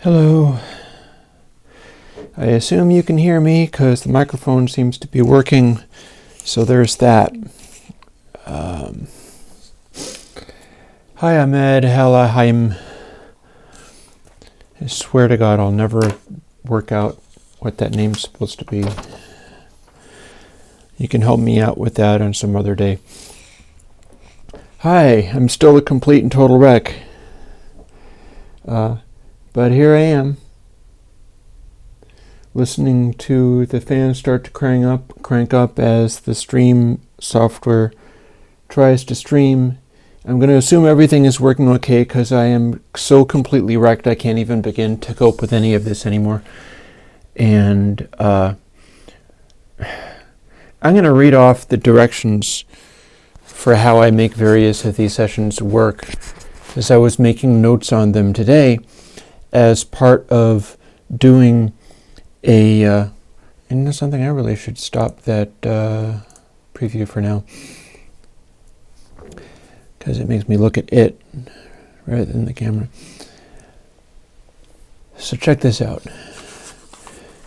Hello. I assume you can hear me because the microphone seems to be working, so there's that. Hi, Ahmed. Hella Haim. I swear to God, I'll never work out what that name's supposed to be. You can help me out with that on some other day. Hi, I'm still a complete and total wreck. But here I am, listening to the fans start to crank up as the stream software tries to stream. I'm going to assume everything is working okay because I am so completely wrecked I can't even begin to cope with any of this anymore. And I'm going to read off the directions for how I make various of these sessions work, as I was making notes on them today as part of doing a, and that's something I really should stop that preview for now, because it makes me look at it rather than the camera. So check this out.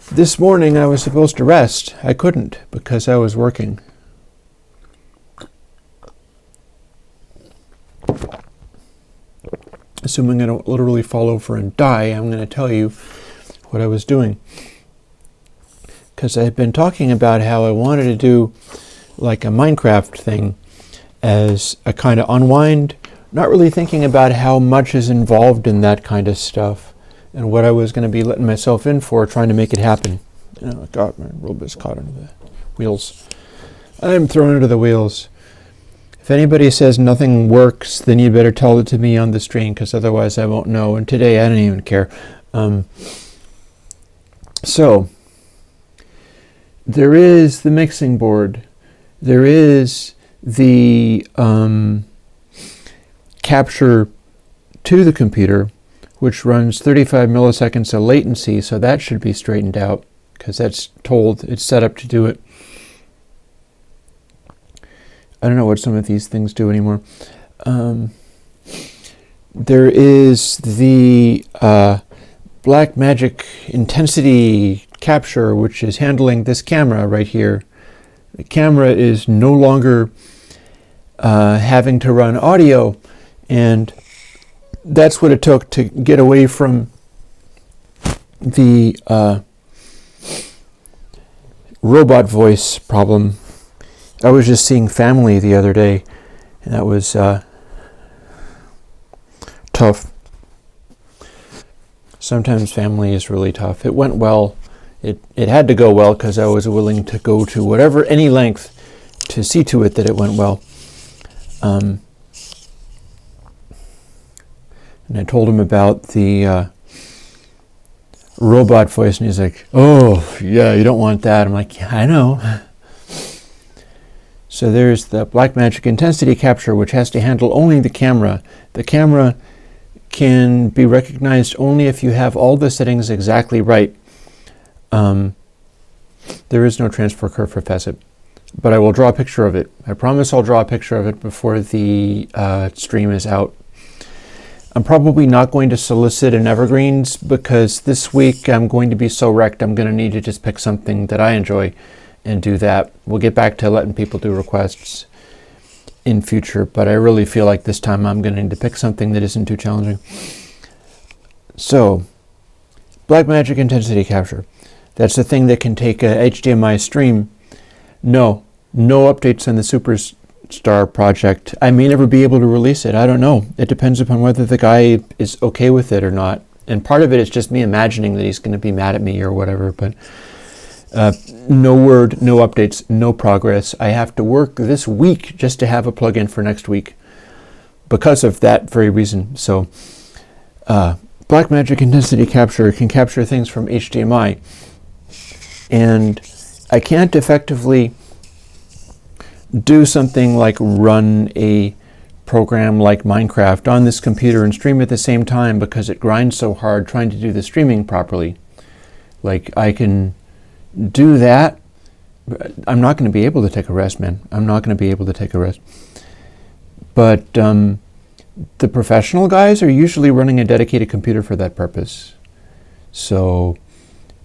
This morning I was supposed to rest. I couldn't because I was working. Assuming I don't literally fall over and die, I'm going to tell you what I was doing. Because I had been talking about how I wanted to do like a Minecraft thing as a kind of unwind, not really thinking about how much is involved in that kind of stuff and what I was going to be letting myself in for, trying to make it happen. Oh God, my robe is caught under the wheels. I'm thrown into the wheels. If anybody says nothing works, then you better tell it to me on the stream, because otherwise I won't know. And today I don't even care. So, there is the mixing board. There is the capture to the computer, which runs 35 milliseconds of latency, so that should be straightened out, because that's told, it's set up to do it. I don't know what some of these things do anymore. There is the Blackmagic intensity capture, which is handling this camera right here. The camera is no longer having to run audio, and that's what it took to get away from the robot voice problem. I was just seeing family the other day, and that was tough. Sometimes family is really tough. It went well. It had to go well because I was willing to go to any length to see to it that it went well. And I told him about the robot voice, and he's like, "Oh, yeah, you don't want that." I'm like, "Yeah, I know." So there's the Blackmagic intensity capture, which has to handle only the camera. The camera can be recognized only if you have all the settings exactly right. There is no transfer curve for facet, but I will draw a picture of it. I promise I'll draw a picture of it before the stream is out. I'm probably not going to solicit an evergreens because this week I'm going to be so wrecked I'm going to need to just pick something that I enjoy and do that. We'll get back to letting people do requests in future, but I really feel like this time I'm going to need to pick something that isn't too challenging. So, Blackmagic intensity capture. That's the thing that can take a HDMI stream. No updates on the Superstar project. I may never be able to release it. I don't know. It depends upon whether the guy is okay with it or not. And part of it is just me imagining that he's going to be mad at me or whatever, but no word, no updates, no progress. I have to work this week just to have a plugin for next week because of that very reason. So Blackmagic intensity capture can capture things from HDMI, and I can't effectively do something like run a program like Minecraft on this computer and stream at the same time because it grinds so hard trying to do the streaming properly. Like, I can do that. I'm not going to be able to take a rest, man. I'm not going to be able to take a rest. But the professional guys are usually running a dedicated computer for that purpose. So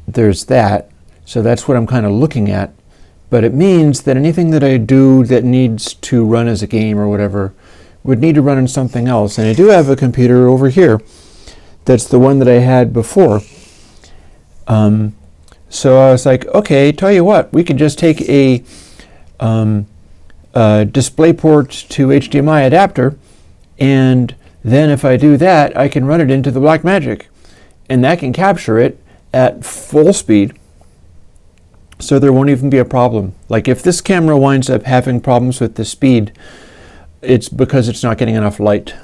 there's that. So that's what I'm kind of looking at. But it means that anything that I do that needs to run as a game or whatever would need to run on something else. And I do have a computer over here that's the one that I had before. So I was like, okay, tell you what, we could just take a DisplayPort to HDMI adapter, and then if I do that, I can run it into the Blackmagic, and that can capture it at full speed, so there won't even be a problem. Like if this camera winds up having problems with the speed, it's because it's not getting enough light.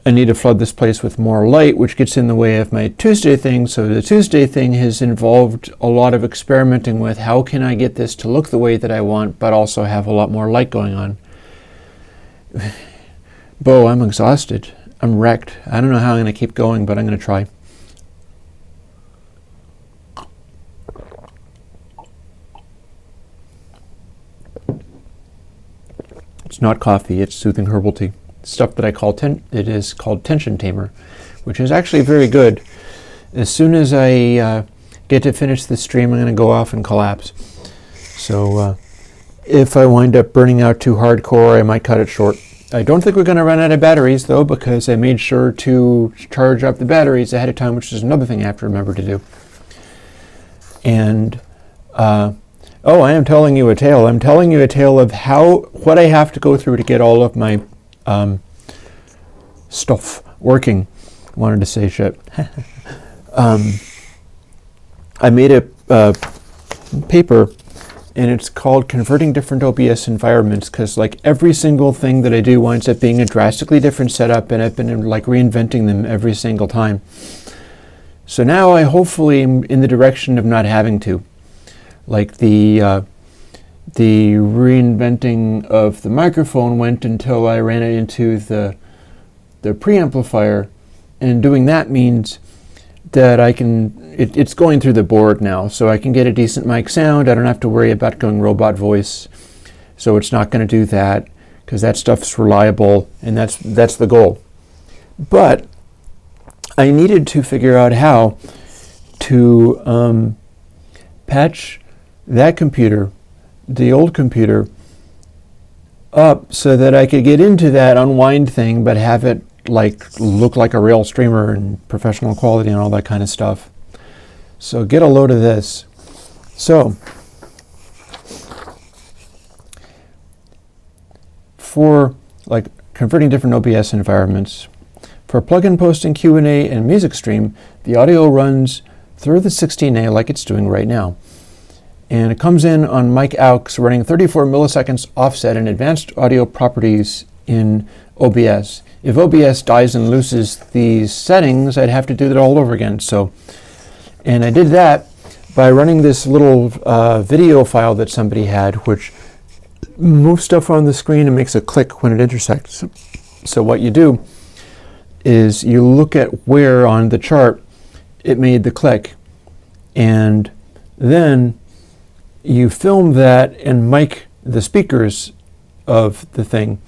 I need to flood this place with more light, which gets in the way of my Tuesday thing. So the Tuesday thing has involved a lot of experimenting with how can I get this to look the way that I want, but also have a lot more light going on. Bo, I'm exhausted. I'm wrecked. I don't know how I'm going to keep going, but I'm going to try. It's not coffee, it's soothing herbal tea. Stuff that I call it is called Tension Tamer, which is actually very good. As soon as I get to finish the stream, I'm going to go off and collapse. So if I wind up burning out too hardcore, I might cut it short. I don't think we're going to run out of batteries, though, because I made sure to charge up the batteries ahead of time, which is another thing I have to remember to do. And oh, I am telling you a tale. I'm telling you a tale of what I have to go through to get all of my stuff working. Wanted to say shit. I made a paper, and it's called Converting Different OBS Environments, because like every single thing that I do winds up being a drastically different setup, and I've been like reinventing them every single time. So now I hopefully am in the direction of not having to. Like the reinventing of the microphone went until I ran it into the preamplifier, and doing that means that I can, it's going through the board now, so I can get a decent mic sound. I don't have to worry about going robot voice, so it's not going to do that, because that stuff's reliable, and that's the goal. But I needed to figure out how to patch that computer, the old computer, up so that I could get into that unwind thing, but have it like look like a real streamer and professional quality and all that kind of stuff. So get a load of this. So for like converting different OBS environments, for plugin posting, Q&A, and music stream, the audio runs through the 16A like it's doing right now. And it comes in on mic aux running 34 milliseconds offset in advanced audio properties in OBS. If OBS dies and loses these settings, I'd have to do that all over again. And I did that by running this little video file that somebody had, which moves stuff on the screen and makes a click when it intersects. So what you do is you look at where on the chart it made the click, and then you film that and mic the speakers of the thing.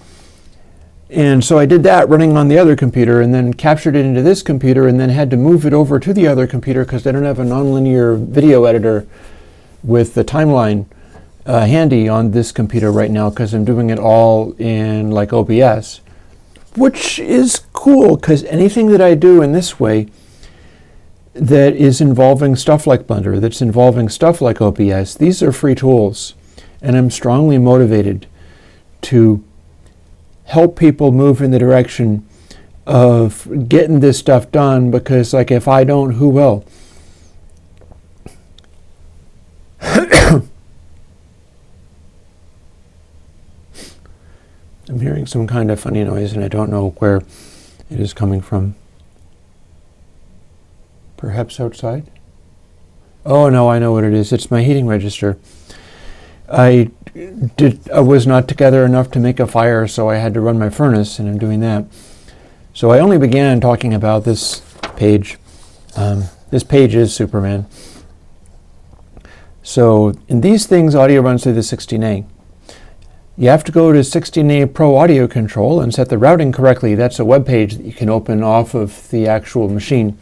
And so I did that running on the other computer, and then captured it into this computer, and then had to move it over to the other computer because I don't have a nonlinear video editor with the timeline handy on this computer right now, because I'm doing it all in like OBS, which is cool, because anything that I do in this way that is involving stuff like Blender, that's involving stuff like OBS, these are free tools, and I'm strongly motivated to help people move in the direction of getting this stuff done, because like if I don't, who will? I'm hearing some kind of funny noise and I don't know where it is coming from. Perhaps outside? Oh no, I know what it is. It's my heating register. I was not together enough to make a fire, so I had to run my furnace, and I'm doing that. So I only began talking about this page. This page is Superman. So in these things, audio runs through the 16A. You have to go to 16A Pro Audio Control and set the routing correctly. That's a web page that you can open off of the actual machine.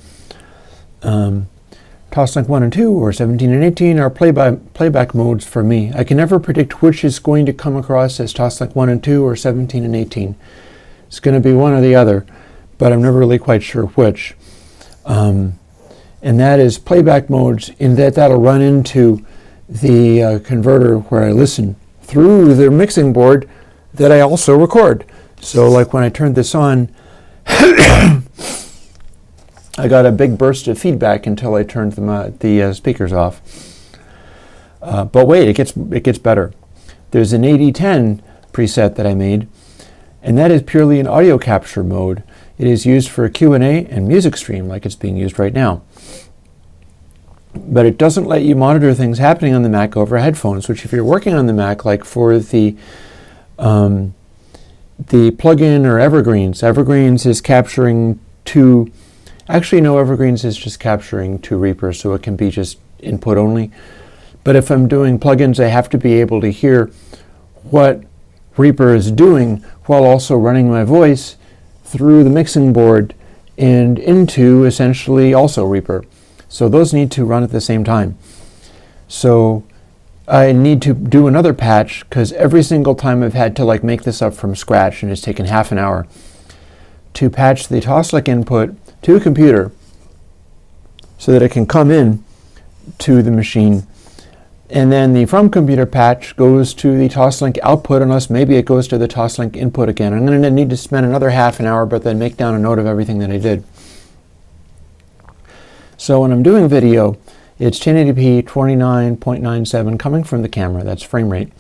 Toslink 1 and 2 or 17 and 18 are playback modes for me. I can never predict which is going to come across as Toslink 1 and 2 or 17 and 18. It's going to be one or the other, but I'm never really quite sure which. And that is playback modes in that that'll run into the converter where I listen through the mixing board that I also record. So like when I turned this on, I got a big burst of feedback until I turned the speakers off. But wait, it gets better. There's an 8010 preset that I made, and that is purely an audio capture mode. It is used for Q&A and music stream like it's being used right now. But it doesn't let you monitor things happening on the Mac over headphones, which if you're working on the Mac, like for the plugin or Evergreens is capturing to. Actually, no, Evergreens is just capturing to Reaper, so it can be just input only. But if I'm doing plugins, I have to be able to hear what Reaper is doing while also running my voice through the mixing board and into essentially also Reaper. So those need to run at the same time. So I need to do another patch because every single time I've had to like make this up from scratch, and it's taken half an hour to patch the Toslink input to a computer so that it can come in to the machine. And then the from computer patch goes to the Toslink output, unless maybe it goes to the Toslink input again. I'm going to need to spend another half an hour, but then make down a note of everything that I did. So when I'm doing video, it's 1080p 29.97 coming from the camera. That's frame rate.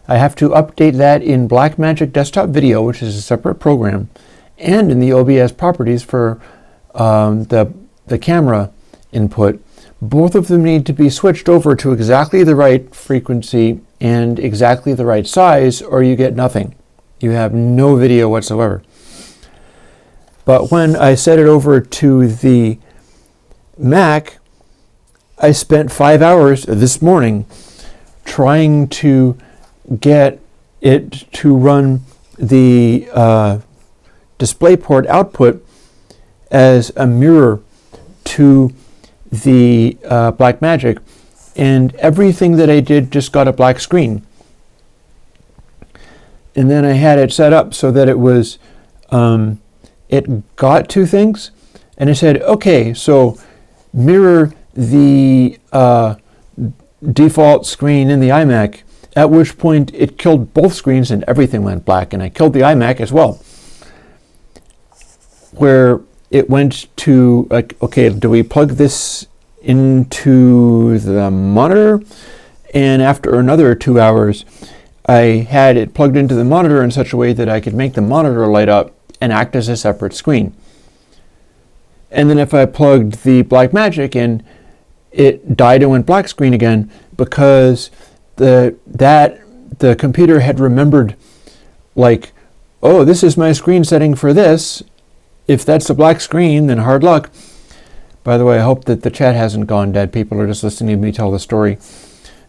I have to update that in Blackmagic Desktop Video, which is a separate program, and in the OBS properties for the camera input. Both of them need to be switched over to exactly the right frequency and exactly the right size, or you get nothing. You have no video whatsoever. But when I set it over to the Mac, I spent 5 hours this morning trying to get it to run the DisplayPort output as a mirror to the Blackmagic, and everything that I did just got a black screen. And then I had it set up so that it was it got two things, and it said, okay, so mirror the default screen in the iMac, at which point it killed both screens and everything went black, and I killed the iMac as well, where it went to, like, okay, do we plug this into the monitor? And after another 2 hours, I had it plugged into the monitor in such a way that I could make the monitor light up and act as a separate screen. And then if I plugged the Blackmagic in, it died and went black screen again, because the computer had remembered, like, oh, this is my screen setting for this. If that's a black screen, then hard luck. By the way, I hope that the chat hasn't gone dead. People are just listening to me tell the story.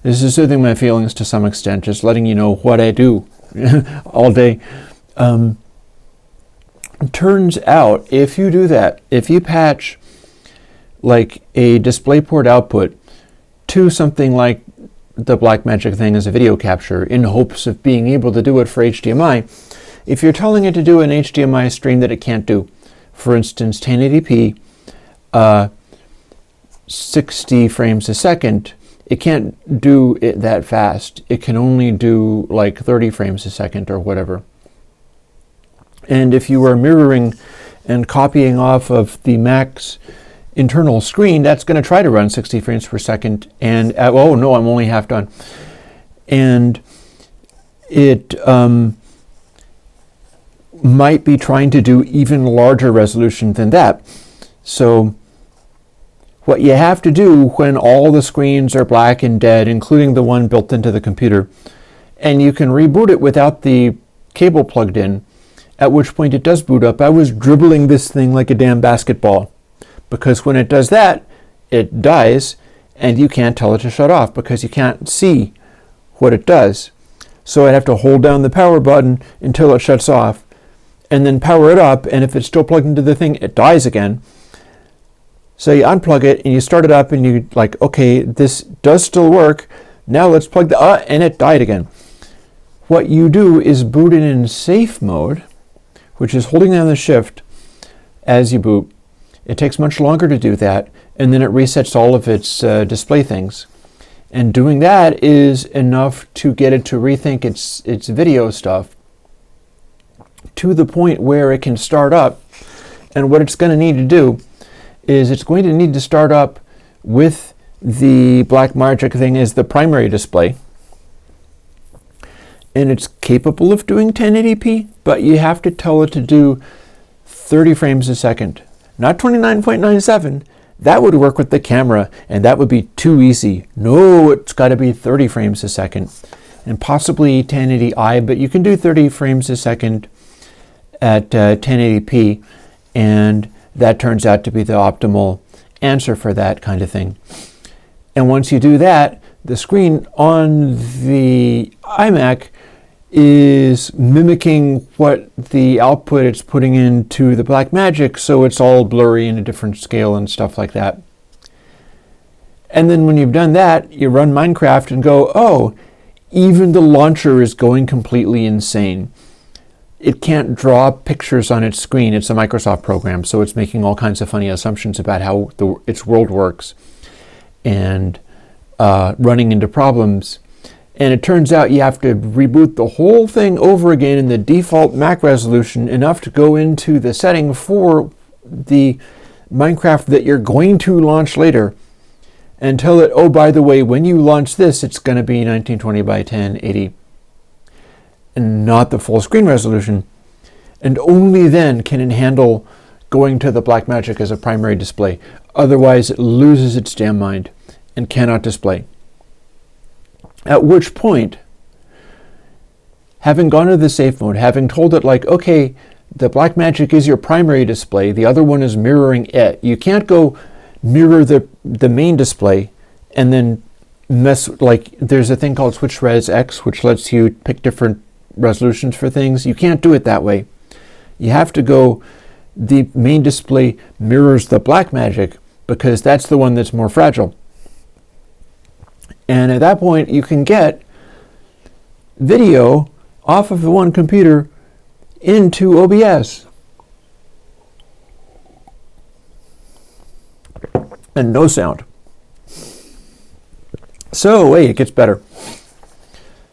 This is soothing my feelings to some extent, just letting you know what I do all day. Turns out, if you do that, if you patch like a DisplayPort output to something like the Blackmagic thing as a video capture in hopes of being able to do it for HDMI, if you're telling it to do an HDMI stream that it can't do, for instance, 1080p, 60 frames a second, it can't do it that fast. It can only do like 30 frames a second or whatever. And if you are mirroring and copying off of the Mac's internal screen, that's going to try to run 60 frames per second. And, oh no, I'm only half done. And it might be trying to do even larger resolution than that. So what you have to do when all the screens are black and dead, including the one built into the computer, and you can reboot it without the cable plugged in, at which point it does boot up. I was dribbling this thing like a damn basketball, because when it does that, it dies, and you can't tell it to shut off because you can't see what it does. So I'd have to hold down the power button until it shuts off, and then power it up, and if it's still plugged into the thing, it dies again. So you unplug it and you start it up and you like, okay, this does still work. Now let's plug the, and it died again. What you do is boot it in safe mode, which is holding down the shift as you boot. It takes much longer to do that, and then it resets all of its display things. And doing that is enough to get it to rethink its video stuff to the point where it can start up. And what it's going to need to do is it's going to need to start up with the Blackmagic thing as the primary display. And it's capable of doing 1080p, but you have to tell it to do 30 frames a second, not 29.97. That would work with the camera, and that would be too easy. No, it's got to be 30 frames a second, and possibly 1080i, but you can do 30 frames a second at 1080p, and that turns out to be the optimal answer for that kind of thing. And once you do that, the screen on the iMac is mimicking what the output it's putting into the Blackmagic, so it's all blurry in a different scale and stuff like that. And then when you've done that, you run Minecraft and go, oh, even the launcher is going completely insane. It can't draw pictures on its screen. It's a Microsoft program, so it's making all kinds of funny assumptions about how its world works and running into problems. And it turns out you have to reboot the whole thing over again in the default Mac resolution, enough to go into the setting for the Minecraft that you're going to launch later, and tell it, oh, by the way, when you launch this, it's going to be 1920 by 1080, and not the full screen resolution. And only then can it handle going to the Blackmagic as a primary display. Otherwise, it loses its damn mind and cannot display. At which point, having gone to the safe mode, having told it like, okay, the Blackmagic is your primary display, the other one is mirroring it. You can't go mirror the main display and then mess, like there's a thing called Switch Res X, which lets you pick different resolutions for things. You can't do it that way. You have to go, the main display mirrors the Blackmagic because that's the one that's more fragile. And at that point, you can get video off of the one computer into OBS. And no sound. So, hey, it gets better.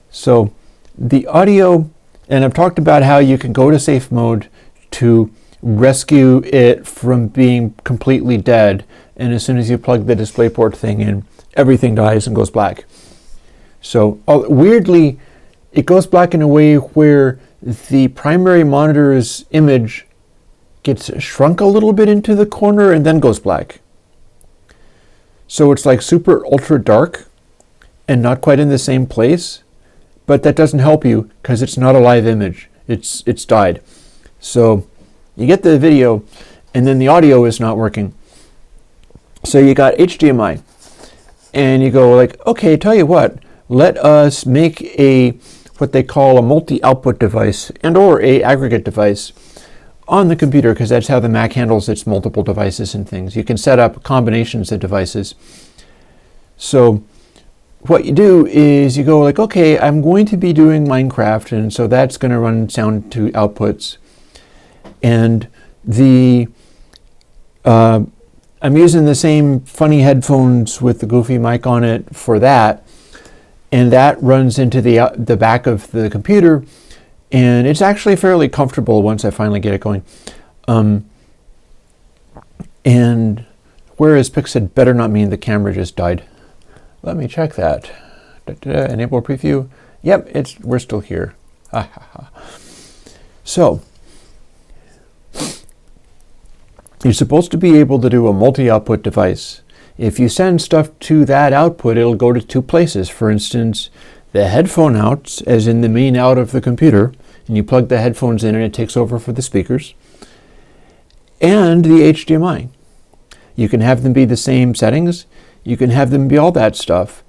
So, the audio, and I've talked about how you can go to safe mode to rescue it from being completely dead. And as soon as you plug the DisplayPort thing in, everything dies and goes black. So weirdly, it goes black in a way where the primary monitor's image gets shrunk a little bit into the corner and then goes black. So it's like super ultra dark and not quite in the same place, but that doesn't help you because it's not a live image. It's died. So you get the video and then the audio is not working. So you got HDMI. And you go like, okay, tell you what, let us make what they call a multi-output device and or a aggregate device on the computer, because that's how the Mac handles its multiple devices and things. You can set up combinations of devices. So what you do is you go like, okay, I'm going to be doing Minecraft, and so that's going to run sound to outputs. And I'm using the same funny headphones with the goofy mic on it for that, and that runs into the back of the computer, and it's actually fairly comfortable once I finally get it going. And whereas Pixid better not mean the camera just died. Let me check that. Enable preview. Yep, we're still here. So you're supposed to be able to do a multi-output device. If you send stuff to that output, it'll go to two places. For instance, the headphone outs, as in the main out of the computer, and you plug the headphones in and it takes over for the speakers, and the HDMI. You can have them be the same settings. You can have them be all that stuff.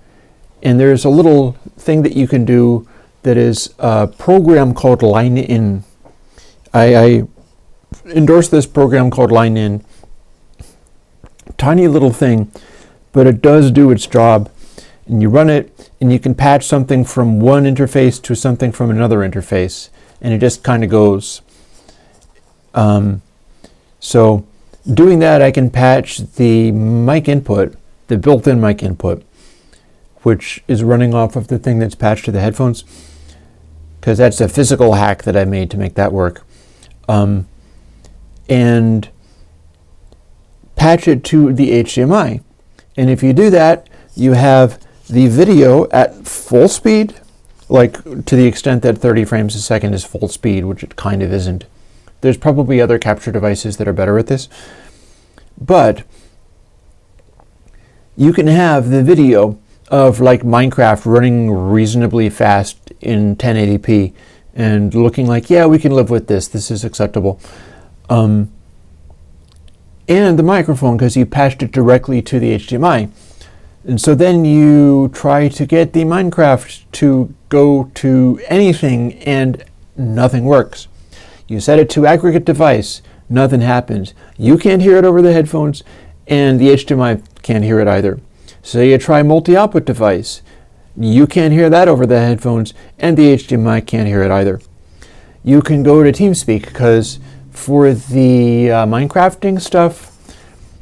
And there's a little thing that you can do that is a program called Line In. I endorse this program called Line In Tiny little thing, but it does do its job. And you run it, and you can patch something from one interface to something from another interface, and it just kind of goes. So doing that, I can patch the mic input, the built-in mic input, which is running off of the thing that's patched to the headphones, because that's a physical hack that I made to make that work. And patch it to the HDMI. And if you do that, you have the video at full speed, like to the extent that 30 frames a second is full speed, which it kind of isn't. There's probably other capture devices that are better at this. But you can have the video of like Minecraft running reasonably fast in 1080p and looking like, yeah, we can live with this. This is acceptable. And the microphone, because you patched it directly to the HDMI. And so then you try to get the Minecraft to go to anything and nothing works. You set it to aggregate device, nothing happens. You can't hear it over the headphones, and the HDMI can't hear it either. So you try multi-output device. You can't hear that over the headphones, and the HDMI can't hear it either. You can go to TeamSpeak, because for the Minecrafting stuff,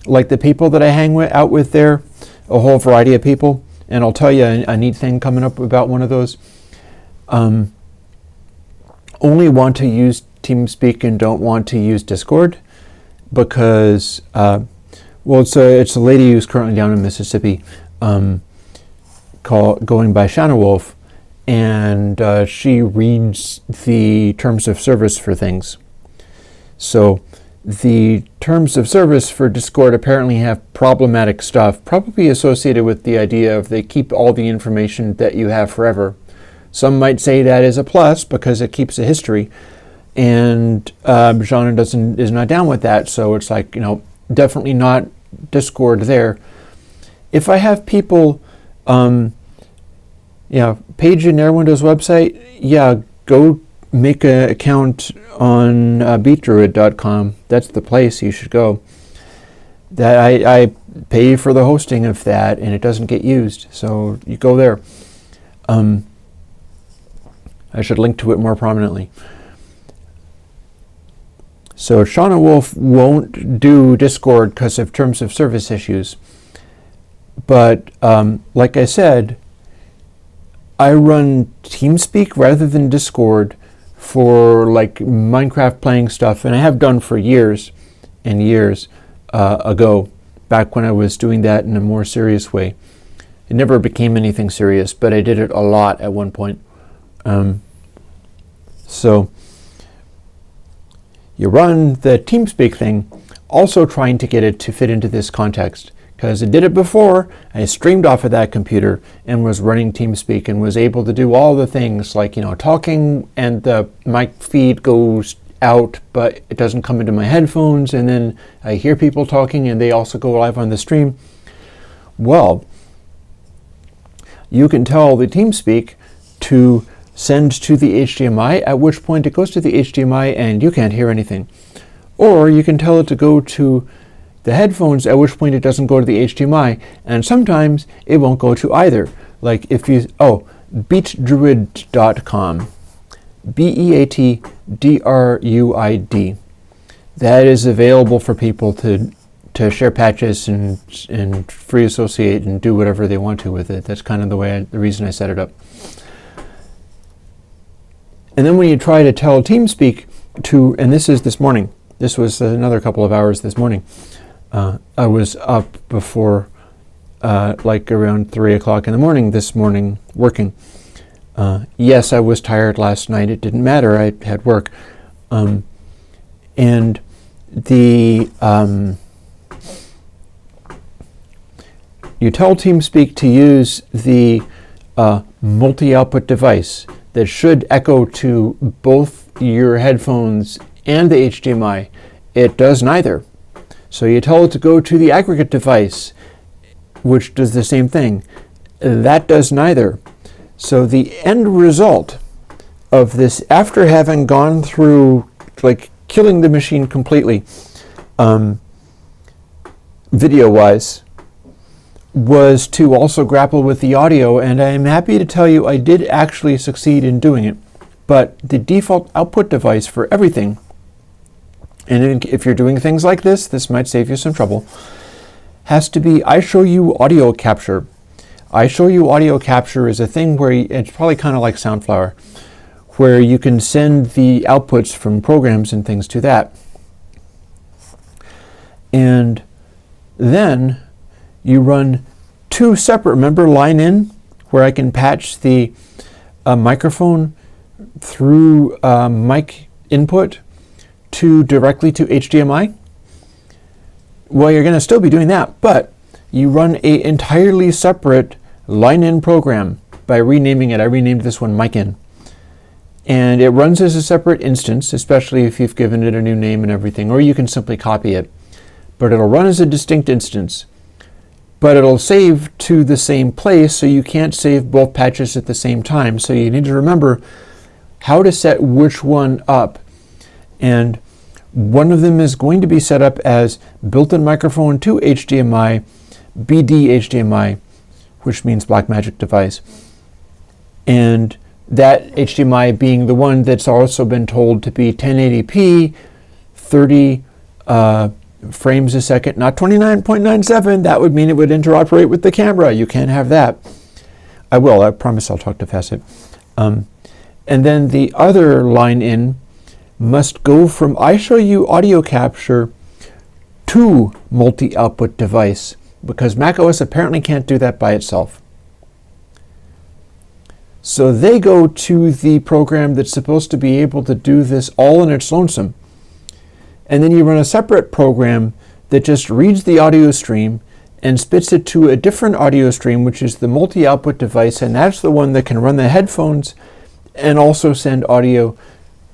like the people that I hang out with there, a whole variety of people, and I'll tell you a neat thing coming up about one of those, only want to use TeamSpeak and don't want to use Discord, because well, it's a lady who's currently down in Mississippi, going by Shanna Wolf, and she reads the terms of service for things. So the terms of service for Discord apparently have problematic stuff, probably associated with the idea of they keep all the information that you have forever. Some might say that is a plus because it keeps a history, and Jeanna is not down with that, so it's like, definitely not Discord there. If I have people, page in Airwindows website, go make an account on beatdruid.com. That's the place you should go. That I pay for the hosting of that, and it doesn't get used, so you go there. I should link to it more prominently. So Shauna Wolf won't do Discord because of terms of service issues. But like I said, I run TeamSpeak rather than Discord for like Minecraft playing stuff, and I have done for years and years ago, back when I was doing that in a more serious way. It never became anything serious, but I did it a lot at one point. So you run the TeamSpeak thing, also trying to get it to fit into this context, because I did it before. I streamed off of that computer and was running TeamSpeak and was able to do all the things like, talking, and the mic feed goes out, but it doesn't come into my headphones, and then I hear people talking and they also go live on the stream. Well, you can tell the TeamSpeak to send to the HDMI, at which point it goes to the HDMI and you can't hear anything. Or you can tell it to go to the headphones, at which point it doesn't go to the HDMI, and sometimes it won't go to either. Like if you, beatdruid.com, BEATDRUID. That is available for people to share patches and free associate and do whatever they want to with it. That's kind of the reason I set it up. And then when you try to tell TeamSpeak to, and this is this morning, this was another couple of hours this morning. I was up before like around 3 o'clock in the morning this morning working. Yes, I was tired last night. It didn't matter. I had work. And the you tell TeamSpeak to use the multi-output device that should echo to both your headphones and the HDMI. It does neither. So you tell it to go to the aggregate device, which does the same thing. That does neither. So the end result of this, after having gone through like killing the machine completely, video-wise, was to also grapple with the audio, and I'm happy to tell you I did actually succeed in doing it. But the default output device for everything, and if you're doing things like this might save you some trouble, has to be iShowU audio capture. iShowU audio capture is a thing where it's probably kind of like Soundflower, where you can send the outputs from programs and things to that. And then you run two separate, remember line in, where I can patch the microphone through mic input directly to HDMI? Well, you're going to still be doing that, but you run an entirely separate line in program by renaming it. I renamed this one mic in. And it runs as a separate instance, especially if you've given it a new name and everything, or you can simply copy it. But it'll run as a distinct instance. But it'll save to the same place, so you can't save both patches at the same time. So you need to remember how to set which one up. And one of them is going to be set up as built-in microphone to HDMI, BD HDMI, which means Blackmagic device. And that HDMI being the one that's also been told to be 1080p, 30 frames a second, not 29.97. That would mean it would interoperate with the camera. You can't have that. I promise I'll talk to Facet. And then the other line in must go from iShowU audio capture to multi-output device, because macOS apparently can't do that by itself. So they go to the program that's supposed to be able to do this all in its lonesome. And then you run a separate program that just reads the audio stream and spits it to a different audio stream, which is the multi-output device, and that's the one that can run the headphones and also send audio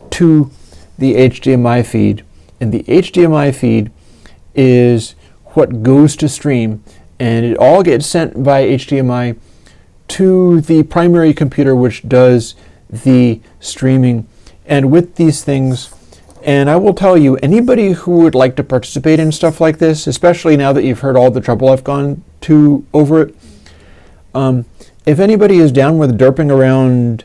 to the HDMI feed. And the HDMI feed is what goes to stream, and it all gets sent by HDMI to the primary computer, which does the streaming. And with these things, and I will tell you, anybody who would like to participate in stuff like this, especially now that you've heard all the trouble I've gone to over it, if anybody is down with derping around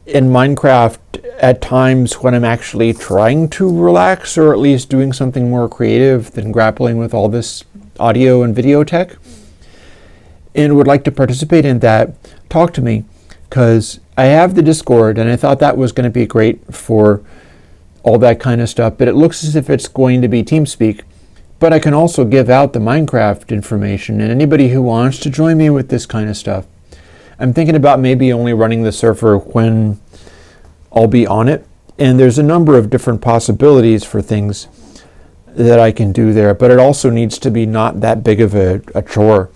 in Minecraft at times when I'm actually trying to relax, or at least doing something more creative than grappling with all this audio and video tech, and would like to participate in that, talk to me, because I have the Discord, and I thought that was going to be great for all that kind of stuff, but it looks as if it's going to be TeamSpeak. But I can also give out the Minecraft information, and anybody who wants to join me with this kind of stuff. I'm thinking about maybe only running the server when I'll be on it, and there's a number of different possibilities for things that I can do there, but it also needs to be not that big of a chore.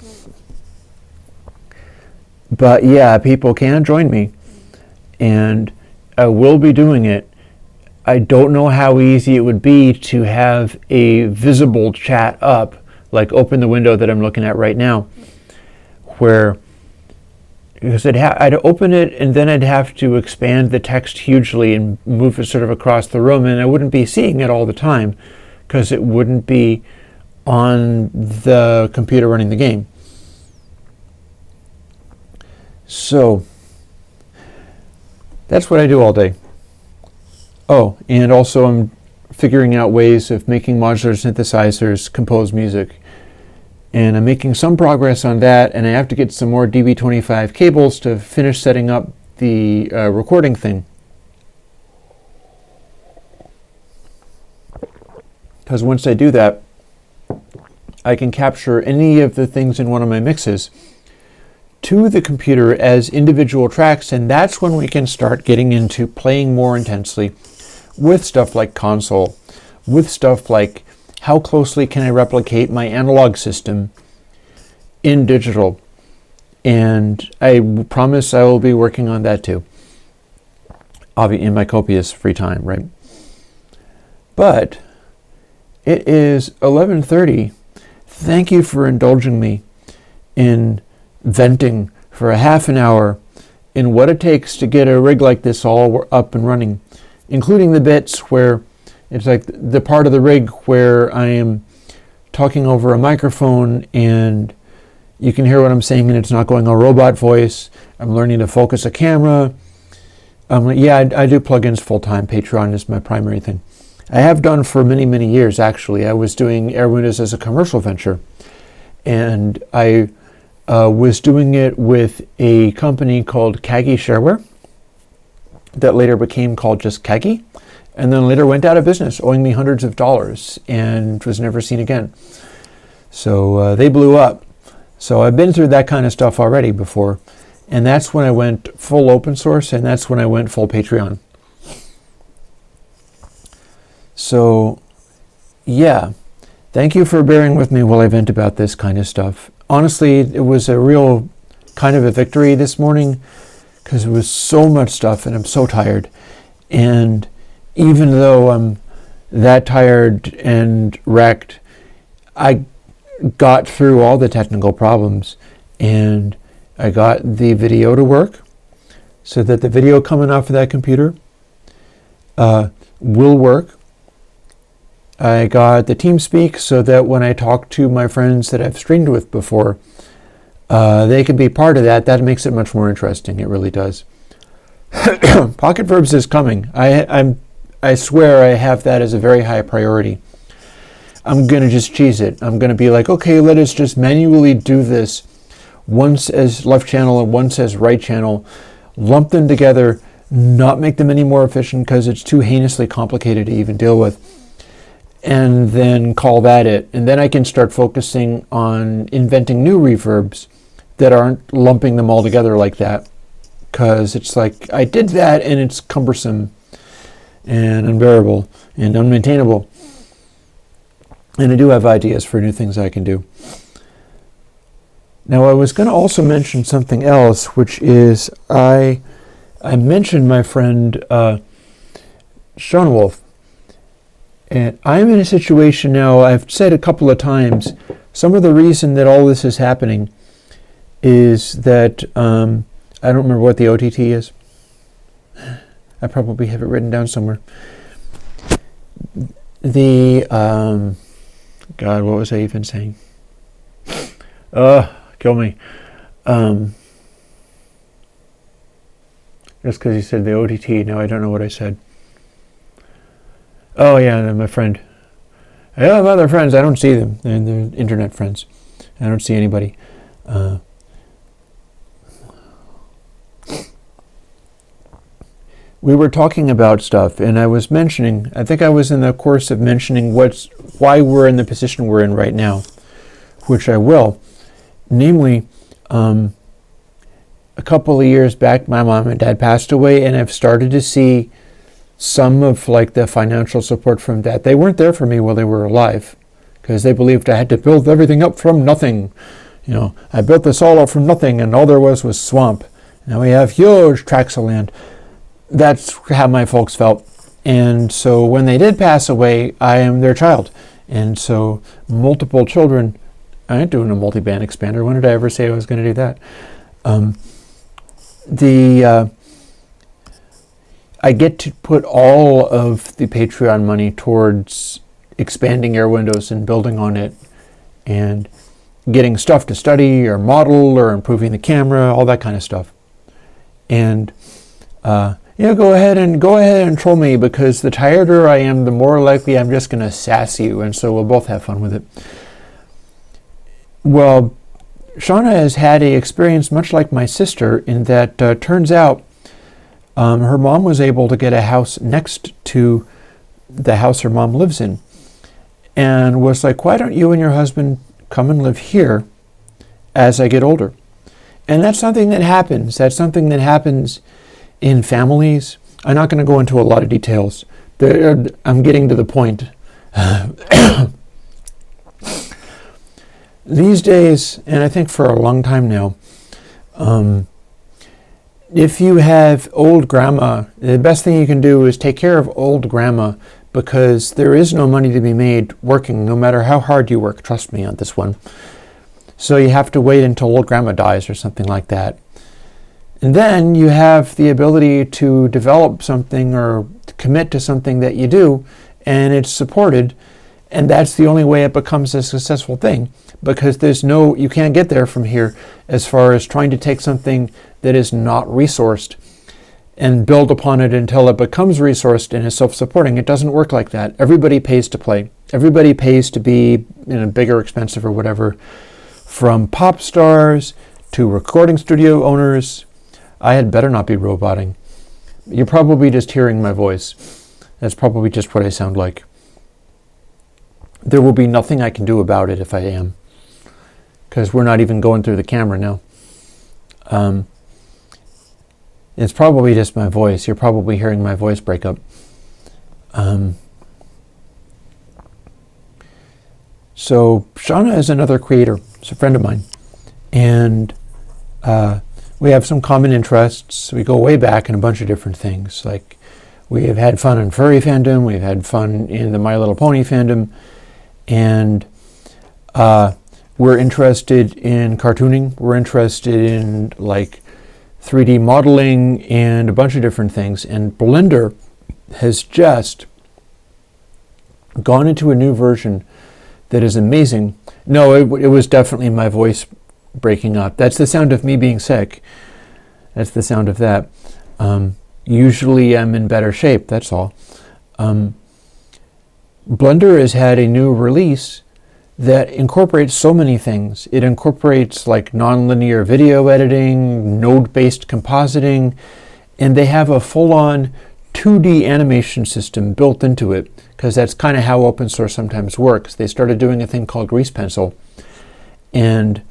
But yeah, people can join me, and I will be doing it. I don't know how easy it would be to have a visible chat up, like open the window that I'm looking at right now, because I'd open it and then I'd have to expand the text hugely and move it sort of across the room, and I wouldn't be seeing it all the time because it wouldn't be on the computer running the game. So that's what I do all day. Oh, and also I'm figuring out ways of making modular synthesizers compose music. And I'm making some progress on that, and I have to get some more DB25 cables to finish setting up the recording thing. Because once I do that, I can capture any of the things in one of my mixes to the computer as individual tracks, and that's when we can start getting into playing more intensely with stuff like console, with stuff like how closely can I replicate my analog system in digital. And I promise I will be working on that too, in my copious free time, right? But it is 11:30. Thank you for indulging me in venting for a half an hour in what it takes to get a rig like this all up and running, including the bits where it's like the part of the rig where I am talking over a microphone and you can hear what I'm saying and it's not going a robot voice. I'm learning to focus a camera. I do plugins full-time. Patreon is my primary thing. I have done for many, many years, actually. I was doing Airwindows as a commercial venture. And I was doing it with a company called Kagi Shareware that later became called just Kagi, and then later went out of business, owing me hundreds of dollars, and was never seen again. So they blew up. So I've been through that kind of stuff already before, and that's when I went full open source, and that's when I went full Patreon. So, yeah, thank you for bearing with me while I vent about this kind of stuff. Honestly, it was a real kind of a victory this morning because it was so much stuff and I'm so tired. And even though I'm that tired and wrecked, I got through all the technical problems and I got the video to work so that the video coming off of that computer will work. I got the TeamSpeak so that when I talk to my friends that I've streamed with before, they can be part of that. That makes it much more interesting. It really does. Pocket Verbs is coming. I swear I have that as a very high priority. I'm going to just cheese it. I'm going to be like, okay, let us just manually do this. Once as left channel and once as right channel. Lump them together, not make them any more efficient because it's too heinously complicated to even deal with. And then call that it. And then I can start focusing on inventing new reverbs that aren't lumping them all together like that. Because it's like, I did that and it's cumbersome and unbearable and unmaintainable. And I do have ideas for new things I can do. Now I was going to also mention something else, which is I mentioned my friend Sean Wolf. And I'm in a situation now, I've said a couple of times, some of the reason that all this is happening is that, I don't remember what the OTT is. I probably have it written down somewhere. The, God, what was I even saying? Kill me. Just because you said the OTT, now I don't know what I said. Oh yeah, my friend. I have other friends. I don't see them. They're internet friends. I don't see anybody. We were talking about stuff, and I was mentioning. I think I was in the course of mentioning why we're in the position we're in right now, which I will. Namely, a couple of years back, my mom and dad passed away, and I've started to see some of like the financial support from that. They weren't there for me while they were alive because they believed I had to build everything up from nothing. You know, I built this all up from nothing and all there was swamp. Now we have huge tracts of land. That's how my folks felt. And so when they did pass away, I am their child. And so multiple children, I ain't doing a multi-band expander. When did I ever say I was going to do that? I get to put all of the Patreon money towards expanding Airwindows and building on it and getting stuff to study or model or improving the camera, all that kind of stuff. And go ahead and troll me because the tireder I am, the more likely I'm just going to sass you, and so we'll both have fun with it. Well, Shauna has had an experience much like my sister in that turns out her mom was able to get a house next to the house her mom lives in and was like, why don't you and your husband come and live here as I get older? And that's something that happens. That's something that happens in families. I'm not going to go into a lot of details. I'm getting to the point. These days, and I think for a long time now, if you have old grandma, the best thing you can do is take care of old grandma because there is no money to be made working no matter how hard you work. Trust me on this one. So you have to wait until old grandma dies or something like that. And then you have the ability to develop something or commit to something that you do and it's supported And that's the only way it becomes a successful thing, because you can't get there from here as far as trying to take something that is not resourced and build upon it until it becomes resourced and is self-supporting. It doesn't work like that. Everybody pays to play. Everybody pays to be big or expensive or whatever, from pop stars to recording studio owners. I had better not be roboting. You're probably just hearing my voice. That's probably just what I sound like. There will be nothing I can do about it if I am, because we're not even going through the camera now. It's probably just my voice. You're probably hearing my voice break up. So Shauna is another creator. She's a friend of mine. And we have some common interests. We go way back in a bunch of different things. Like, we have had fun in furry fandom. We've had fun in the My Little Pony fandom. And we're interested in cartooning. We're interested in, like, 3D modeling and a bunch of different things. And Blender has just gone into a new version that is amazing. No, it was definitely my voice breaking up. That's the sound of me being sick. That's the sound of that. Usually I'm in better shape, that's all. Blender has had a new release that incorporates so many things. It incorporates like nonlinear video editing, node-based compositing, and they have a full-on 2D animation system built into it, because that's kind of how open source sometimes works. They started doing a thing called Grease Pencil, and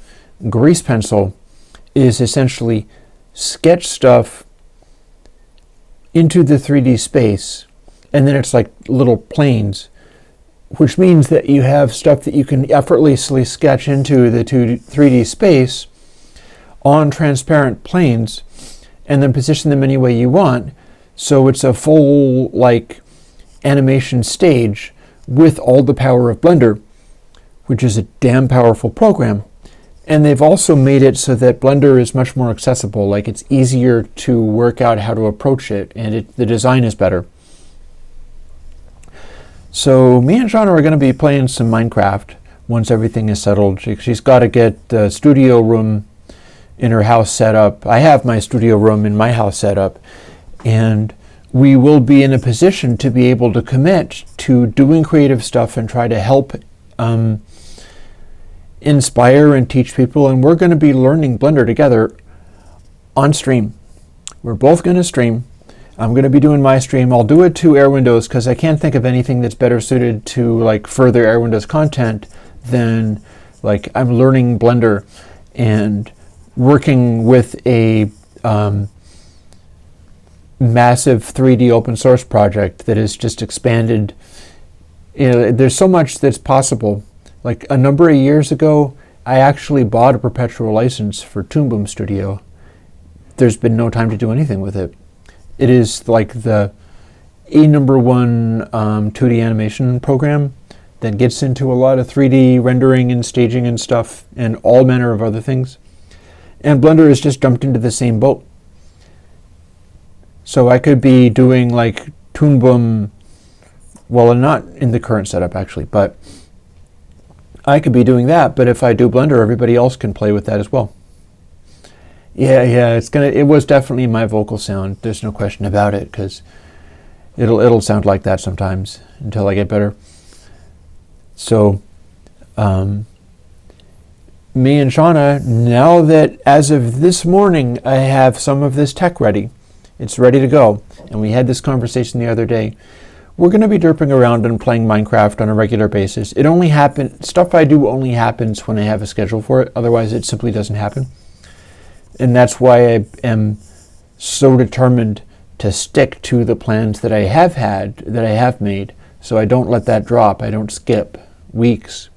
Grease Pencil is essentially sketch stuff into the 3D space, and then it's like little planes, which means that you have stuff that you can effortlessly sketch into the 3D space on transparent planes and then position them any way you want. So it's a full, like, animation stage with all the power of Blender, which is a damn powerful program. And they've also made it so that Blender is much more accessible. Like, it's easier to work out how to approach it, and the design is better. So me and Shauna are going to be playing some Minecraft once everything is settled. She's got to get the studio room in her house set up. I have my studio room in my house set up, and we will be in a position to be able to commit to doing creative stuff and try to help inspire and teach people. And we're going to be learning Blender together on stream. We're both going to stream. I'm going to be doing my stream. I'll do it to Airwindows, because I can't think of anything that's better suited to, like, further Airwindows content than, like, I'm learning Blender and working with a massive 3D open source project that is just expanded. There's so much that's possible. Like, a number of years ago, I actually bought a perpetual license for Toon Boom Studio. There's been no time to do anything with it. It is like the #1 2D animation program that gets into a lot of 3D rendering and staging and stuff and all manner of other things. And Blender has just jumped into the same boat. So I could be doing, like, Toon Boom, well, not in the current setup actually, but I could be doing that. But if I do Blender, everybody else can play with that as well. Yeah, it was definitely my vocal sound. There's no question about it, because it'll sound like that sometimes until I get better. So, me and Shauna, now that as of this morning, I have some of this tech ready. It's ready to go. And we had this conversation the other day. We're going to be derping around and playing Minecraft on a regular basis. Stuff I do only happens when I have a schedule for it. Otherwise, it simply doesn't happen. And that's why I am so determined to stick to the plans that I have made, so I don't let that drop. I don't skip weeks.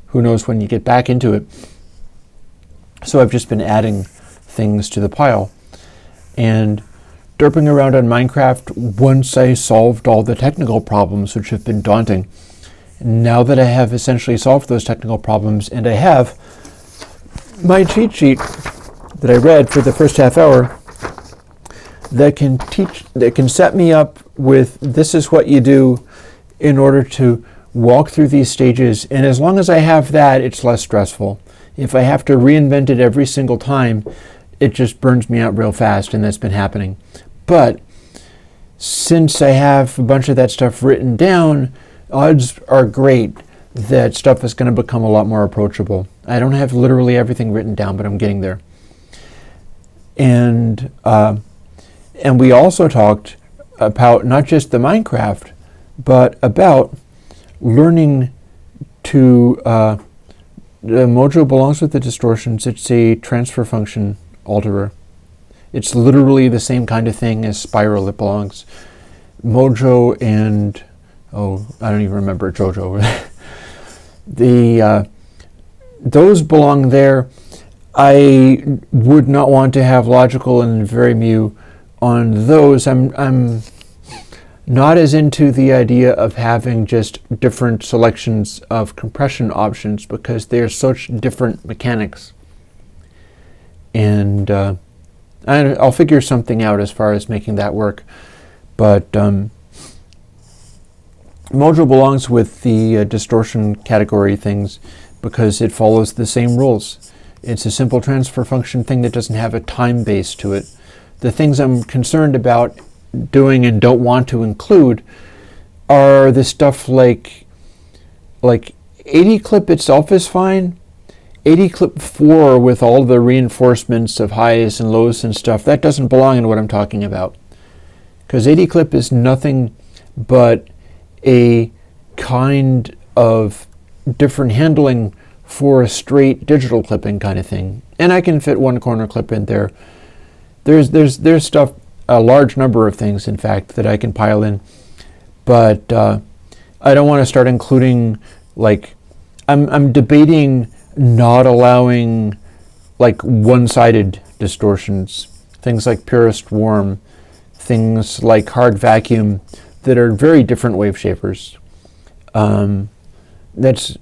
Who knows when you get back into it. So I've just been adding things to the pile. And derping around on Minecraft, once I solved all the technical problems, which have been daunting, now that I have essentially solved those technical problems, and I have my cheat sheet that I read for the first half hour that can set me up with, this is what you do in order to walk through these stages, and as long as I have that, it's less stressful. If I have to reinvent it every single time, it just burns me out real fast, and that's been happening. But since I have a bunch of that stuff written down, odds are great that stuff is going to become a lot more approachable. I don't have literally everything written down, but I'm getting there. And we also talked about not just the Minecraft, but about learning to, the Mojo belongs with the distortions. It's a transfer function alterer. It's literally the same kind of thing as Spiral. It belongs. Mojo and, I don't even remember Jojo. Those belong there. I would not want to have logical and Verimu on those. I'm not as into the idea of having just different selections of compression options because they're such different mechanics. And I'll figure something out as far as making that work. But Mojo belongs with the distortion category things because it follows the same rules. It's a simple transfer function thing that doesn't have a time base to it. The things I'm concerned about doing and don't want to include are the stuff like 80 clip itself is fine. 80 clip 4 with all the reinforcements of highs and lows and stuff, that doesn't belong in what I'm talking about. Because 80 clip is nothing but a kind of different handling for a straight digital clipping kind of thing. And I can fit one corner clip in there. There's stuff, a large number of things, in fact, that I can pile in. But I don't want to start including, like, I'm debating not allowing, like, one-sided distortions. Things like purest warm, things like hard vacuum, that are very different wave shapers. That's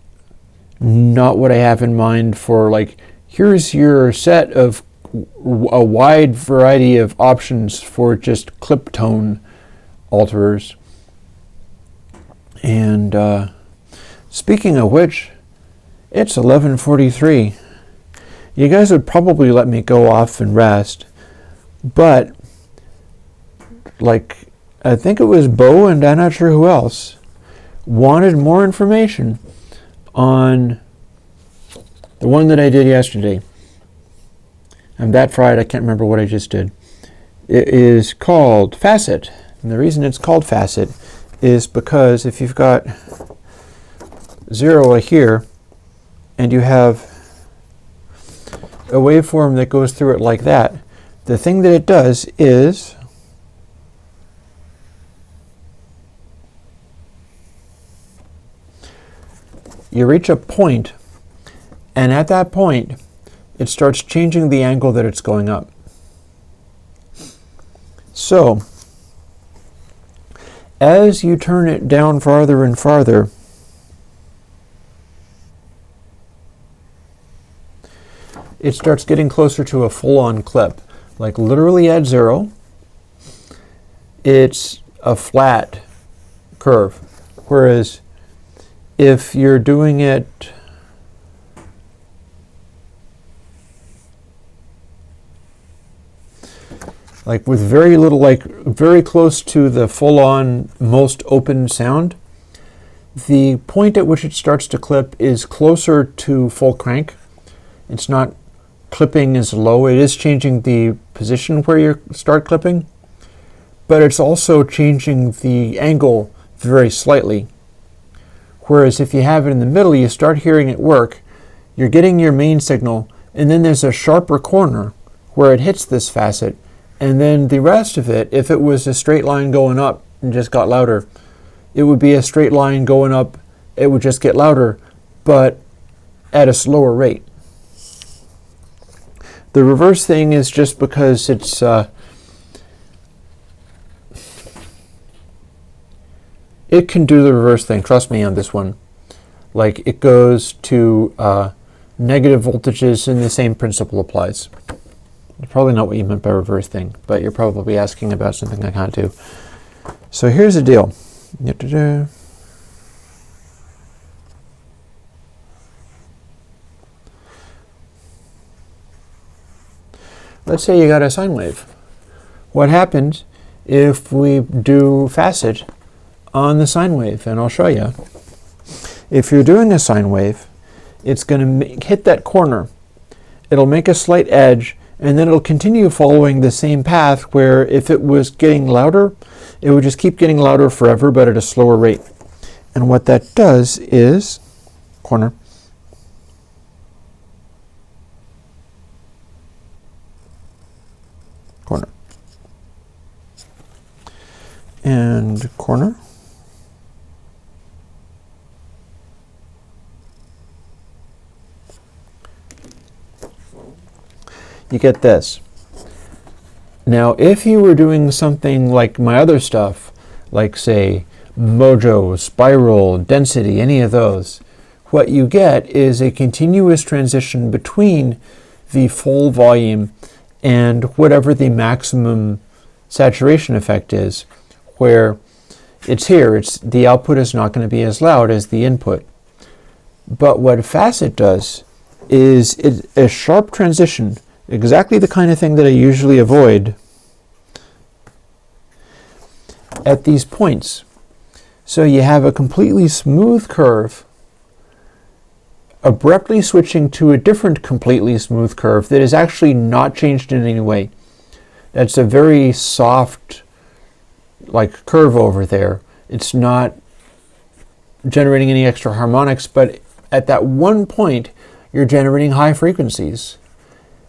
not what I have in mind for, like, here's your set of a wide variety of options for just clip tone alterers. And speaking of which, it's 11:43. You guys would probably let me go off and rest, but like, I think it was Bo and I'm not sure who else wanted more information on the one that I did yesterday. I'm that fried I can't remember what I just did. It is called Facet. And the reason it's called Facet is because if you've got 0 here and you have a waveform that goes through it like that, the thing that it does is you reach a point, and at that point it starts changing the angle that it's going up. So as you turn it down farther and farther, it starts getting closer to a full-on clip. Like literally at 0, it's a flat curve. Whereas if you're doing it like with very little, like very close to the full-on most open sound, the point at which it starts to clip is closer to full crank. It's not clipping as low. It is changing the position where you start clipping, but it's also changing the angle very slightly. Whereas if you have it in the middle, you start hearing it work, you're getting your main signal, and then there's a sharper corner where it hits this facet, and then the rest of it, if it was a straight line going up and just got louder, it would be a straight line going up, it would just get louder, but at a slower rate. The reverse thing is just because it's it can do the reverse thing, trust me on this one. Like it goes to negative voltages and the same principle applies. Probably not what you meant by reverse thing, but you're probably asking about something I can't do. So here's the deal. let's say you got a sine wave. What happens if we do facet on the sine wave? And I'll show you. If you're doing a sine wave, it's going to hit that corner. It'll make a slight edge, and then it'll continue following the same path where if it was getting louder, it would just keep getting louder forever, but at a slower rate. And what that does is, corner, corner, and corner. You get this. Now, if you were doing something like my other stuff, like say Mojo, Spiral, Density, any of those, what you get is a continuous transition between the full volume and whatever the maximum saturation effect is, where it's here, the output is not going to be as loud as the input. But what facet does is a sharp transition, exactly the kind of thing that I usually avoid at these points. So you have a completely smooth curve abruptly switching to a different completely smooth curve that is actually not changed in any way. That's a very soft like curve over there. It's not generating any extra harmonics, but at that one point you're generating high frequencies.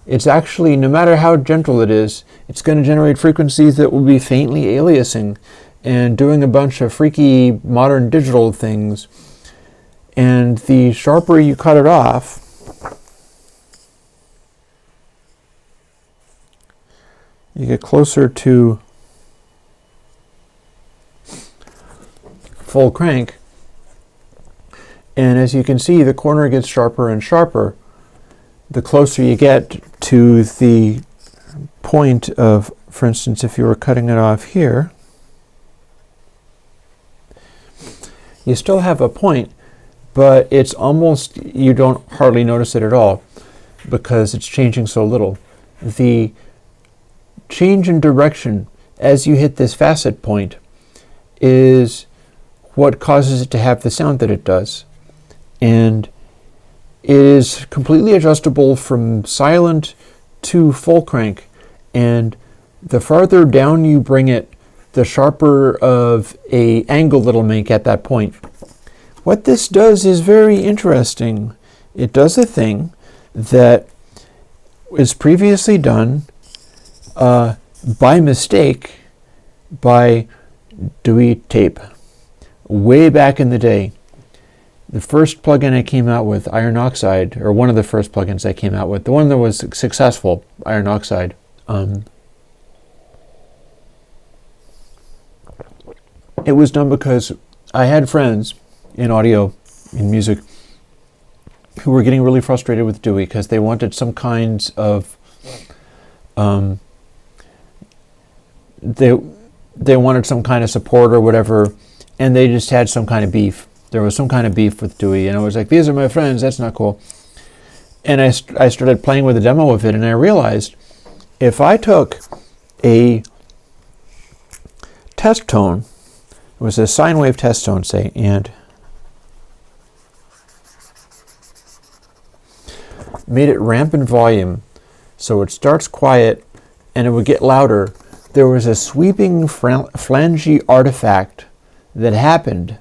It's actually, no matter how gentle it is, it's going to generate frequencies that will be faintly aliasing and doing a bunch of freaky modern digital things. And the sharper you cut it off, you get closer to full crank. And as you can see, the corner gets sharper and sharper the closer you get to the point of, for instance, if you were cutting it off here, you still have a point, but it's almost, you don't hardly notice it at all because it's changing so little. The change in direction as you hit this facet point is what causes it to have the sound that it does. And it is completely adjustable from silent to full crank, and the farther down you bring it, the sharper of a angle it'll make at that point. What this does is very interesting. It does a thing that is previously done by mistake by Dewey Tape way back in the day. The first plugin I came out with, Iron Oxide, or one of the first plugins I came out with, the one that was successful, Iron Oxide, it was done because I had friends in audio, in music, who were getting really frustrated with Dewey because they wanted some kinds of, they wanted some kind of support or whatever, and they just had some kind of beef. There was some kind of beef with Dewey, and I was like, these are my friends, that's not cool. And I started playing with a demo of it, and I realized if I took a test tone, it was a sine wave test tone, say, and made it ramp in volume, so it starts quiet, and it would get louder, there was a sweeping flangey artifact that happened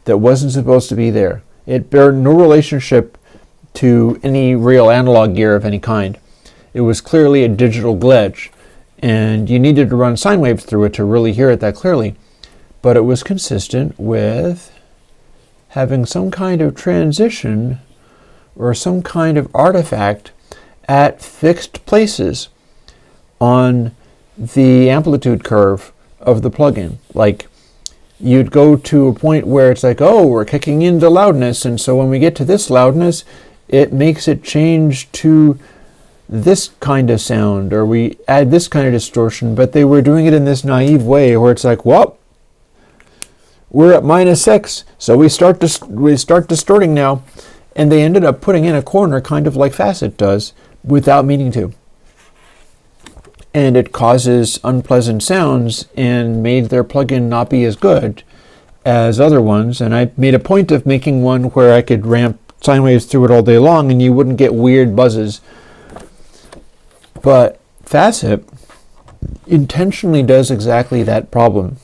that wasn't supposed to be there. It bore no relationship to any real analog gear of any kind. It was clearly a digital glitch, and you needed to run sine waves through it to really hear it that clearly. But it was consistent with having some kind of transition or some kind of artifact at fixed places on the amplitude curve of the plugin. Like, you'd go to a point where it's like, oh, we're kicking into loudness, and so when we get to this loudness, it makes it change to this kind of sound, or we add this kind of distortion, but they were doing it in this naive way where it's like, well, we're at -6, so we start distorting now, and they ended up putting in a corner kind of like Facet does without meaning to. and it causes unpleasant sounds and made their plugin not be as good as other ones. And I made a point of making one where I could ramp sine waves through it all day long and you wouldn't get weird buzzes. But Facet intentionally does exactly that problem.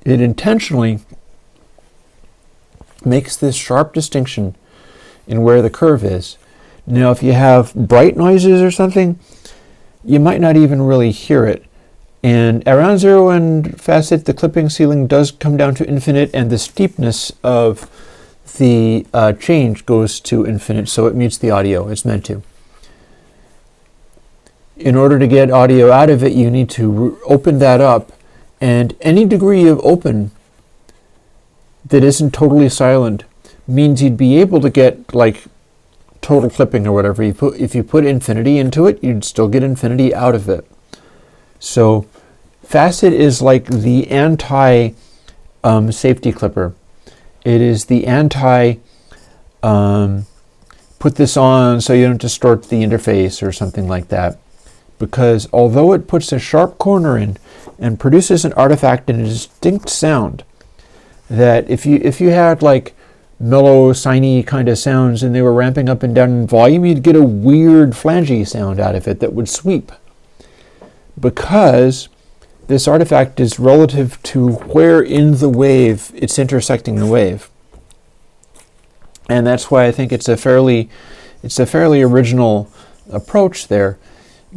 It intentionally makes this sharp distinction in where the curve is. Now, if you have bright noises or something, you might not even really hear it. And around zero and Facet, the clipping ceiling does come down to infinite, and the steepness of the change goes to infinite, so it mutes the audio. It's meant to. In order to get audio out of it, you need to open that up, and any degree of open that isn't totally silent means you'd be able to get like total clipping or whatever. If you put infinity into it, you'd still get infinity out of it. So Facet is like the anti safety clipper. It is the anti put this on so you don't distort the interface or something like that. Because although it puts a sharp corner in and produces an artifact and a distinct sound, that if you had like mellow, siney kind of sounds and they were ramping up and down in volume, you'd get a weird flangey sound out of it that would sweep. Because this artifact is relative to where in the wave it's intersecting the wave. And that's why I think it's a fairly original approach there,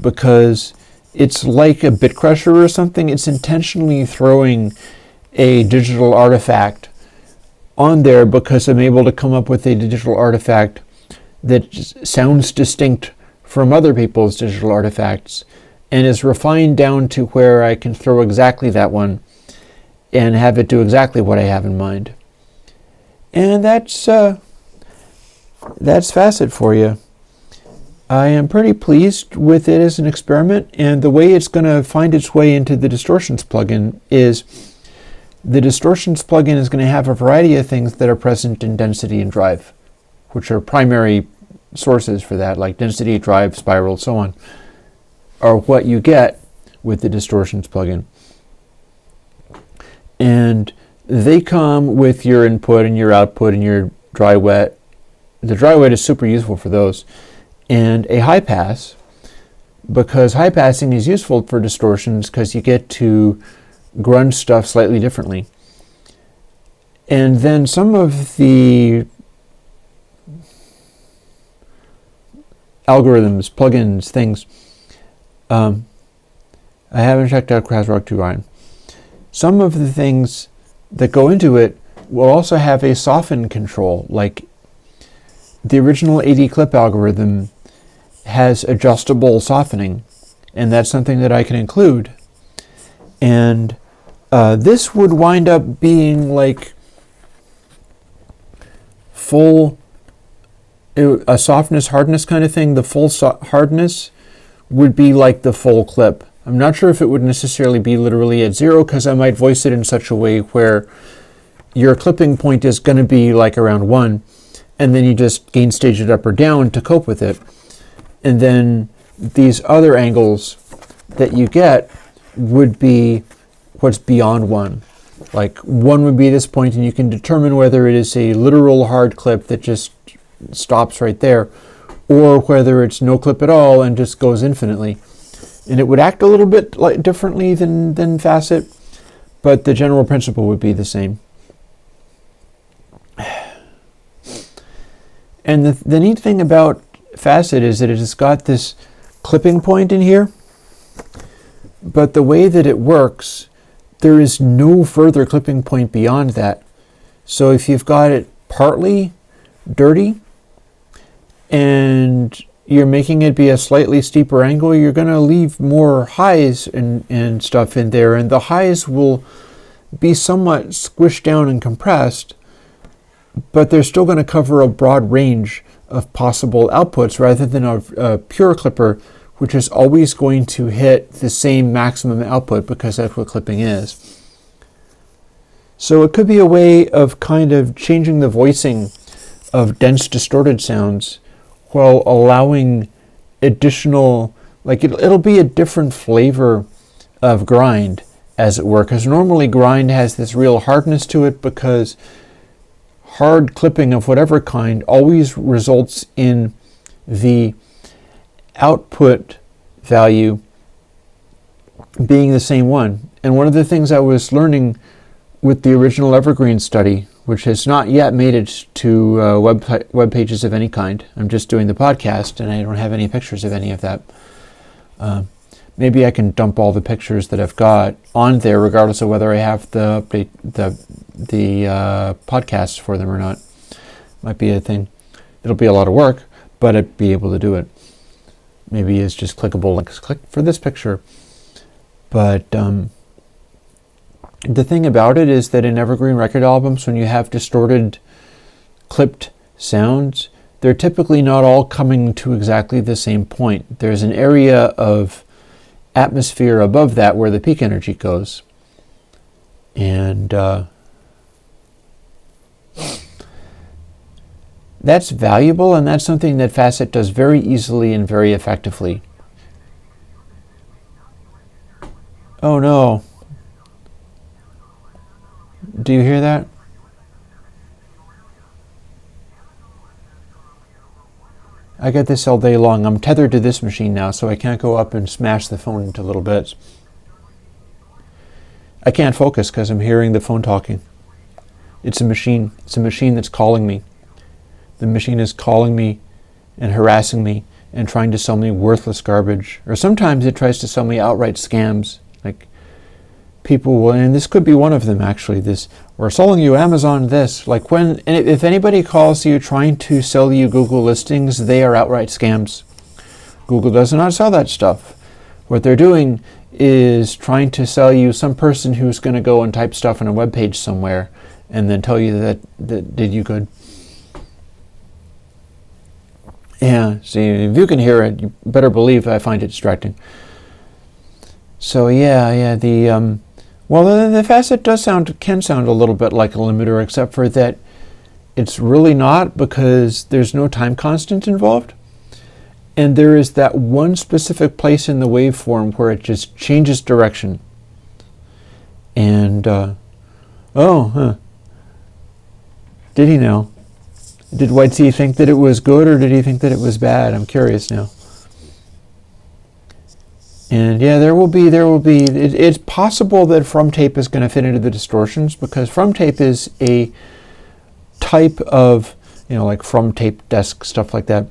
because it's like a bit crusher or something. It's intentionally throwing a digital artifact on there because I'm able to come up with a digital artifact that sounds distinct from other people's digital artifacts and is refined down to where I can throw exactly that one and have it do exactly what I have in mind. And that's Facet for you. I am pretty pleased with it as an experiment, and the way it's going to find its way into the Distortions plugin is the Distortions plugin is going to have a variety of things that are present in density and drive, which are primary sources for that, like density, drive, spiral, so on, are what you get with the Distortions plugin. And they come with your input and your output and your dry wet. The dry wet is super useful for those. And a high pass, because high passing is useful for distortions because you get to grunge stuff slightly differently. And then some of the algorithms, plugins, things, I haven't checked out CrasRock 2 Ryan. Some of the things that go into it will also have a soften control, like the original 80 clip algorithm has adjustable softening, and that's something that I can include. And this would wind up being like full, a softness hardness kind of thing. The full hardness would be like the full clip. I'm not sure if it would necessarily be literally at zero, because I might voice it in such a way where your clipping point is going to be like around 1, and then you just gain stage it up or down to cope with it. And then these other angles that you get would be what's beyond 1. Like 1 would be this point, and you can determine whether it is a literal hard clip that just stops right there, or whether it's no clip at all and just goes infinitely. And it would act a little bit like differently than Facet, but the general principle would be the same. And the neat thing about Facet is that it has got this clipping point in here, but the way that it works, there is no further clipping point beyond that. So if you've got it partly dirty and you're making it be a slightly steeper angle, you're going to leave more highs and stuff in there, and the highs will be somewhat squished down and compressed, but they're still going to cover a broad range of possible outputs rather than a pure clipper, which is always going to hit the same maximum output because that's what clipping is. So it could be a way of kind of changing the voicing of dense distorted sounds while allowing additional like it'll be a different flavor of grind, as it were, because normally grind has this real hardness to it, because hard clipping of whatever kind always results in the output value being the same one. And one of the things I was learning with the original Evergreen study, which has not yet made it to web pages of any kind. I'm just doing the podcast, and I don't have any pictures of any of that. Maybe I can dump all the pictures that I've got on there, regardless of whether I have the update the podcasts for them or not. Might be a thing. It'll be a lot of work, but I'd be able to do it. Maybe it's just clickable links. Click for this picture. But the thing about it is that in Evergreen record albums, when you have distorted, clipped sounds, they're typically not all coming to exactly the same point. There's an area of atmosphere above that where the peak energy goes. And that's valuable, and that's something that Facet does very easily and very effectively. Oh no. Do you hear that? I get this all day long. I'm tethered to this machine now, so I can't go up and smash the phone into little bits. I can't focus because I'm hearing the phone talking. It's a machine. It's a machine that's calling me. The machine is calling me and harassing me and trying to sell me worthless garbage. Or sometimes it tries to sell me outright scams. Like, people will, and this could be one of them actually, this, we're selling you Amazon this. Like, when, and if anybody calls you trying to sell you Google listings, they are outright scams. Google does not sell that stuff. What they're doing is trying to sell you some person who's going to go and type stuff on a web page somewhere and then tell you that did you good. Yeah, see, if you can hear it, you better believe I find it distracting. So yeah, the Facet can sound a little bit like a limiter, except for that it's really not, because there's no time constant involved. And there is that one specific place in the waveform where it just changes direction. And, did he know? Did White Sea think that it was good, or did he think that it was bad? I'm curious now. And yeah, there will be, it's possible that from tape is going to fit into the distortions, because from tape is a type of, like from tape desk, stuff like that.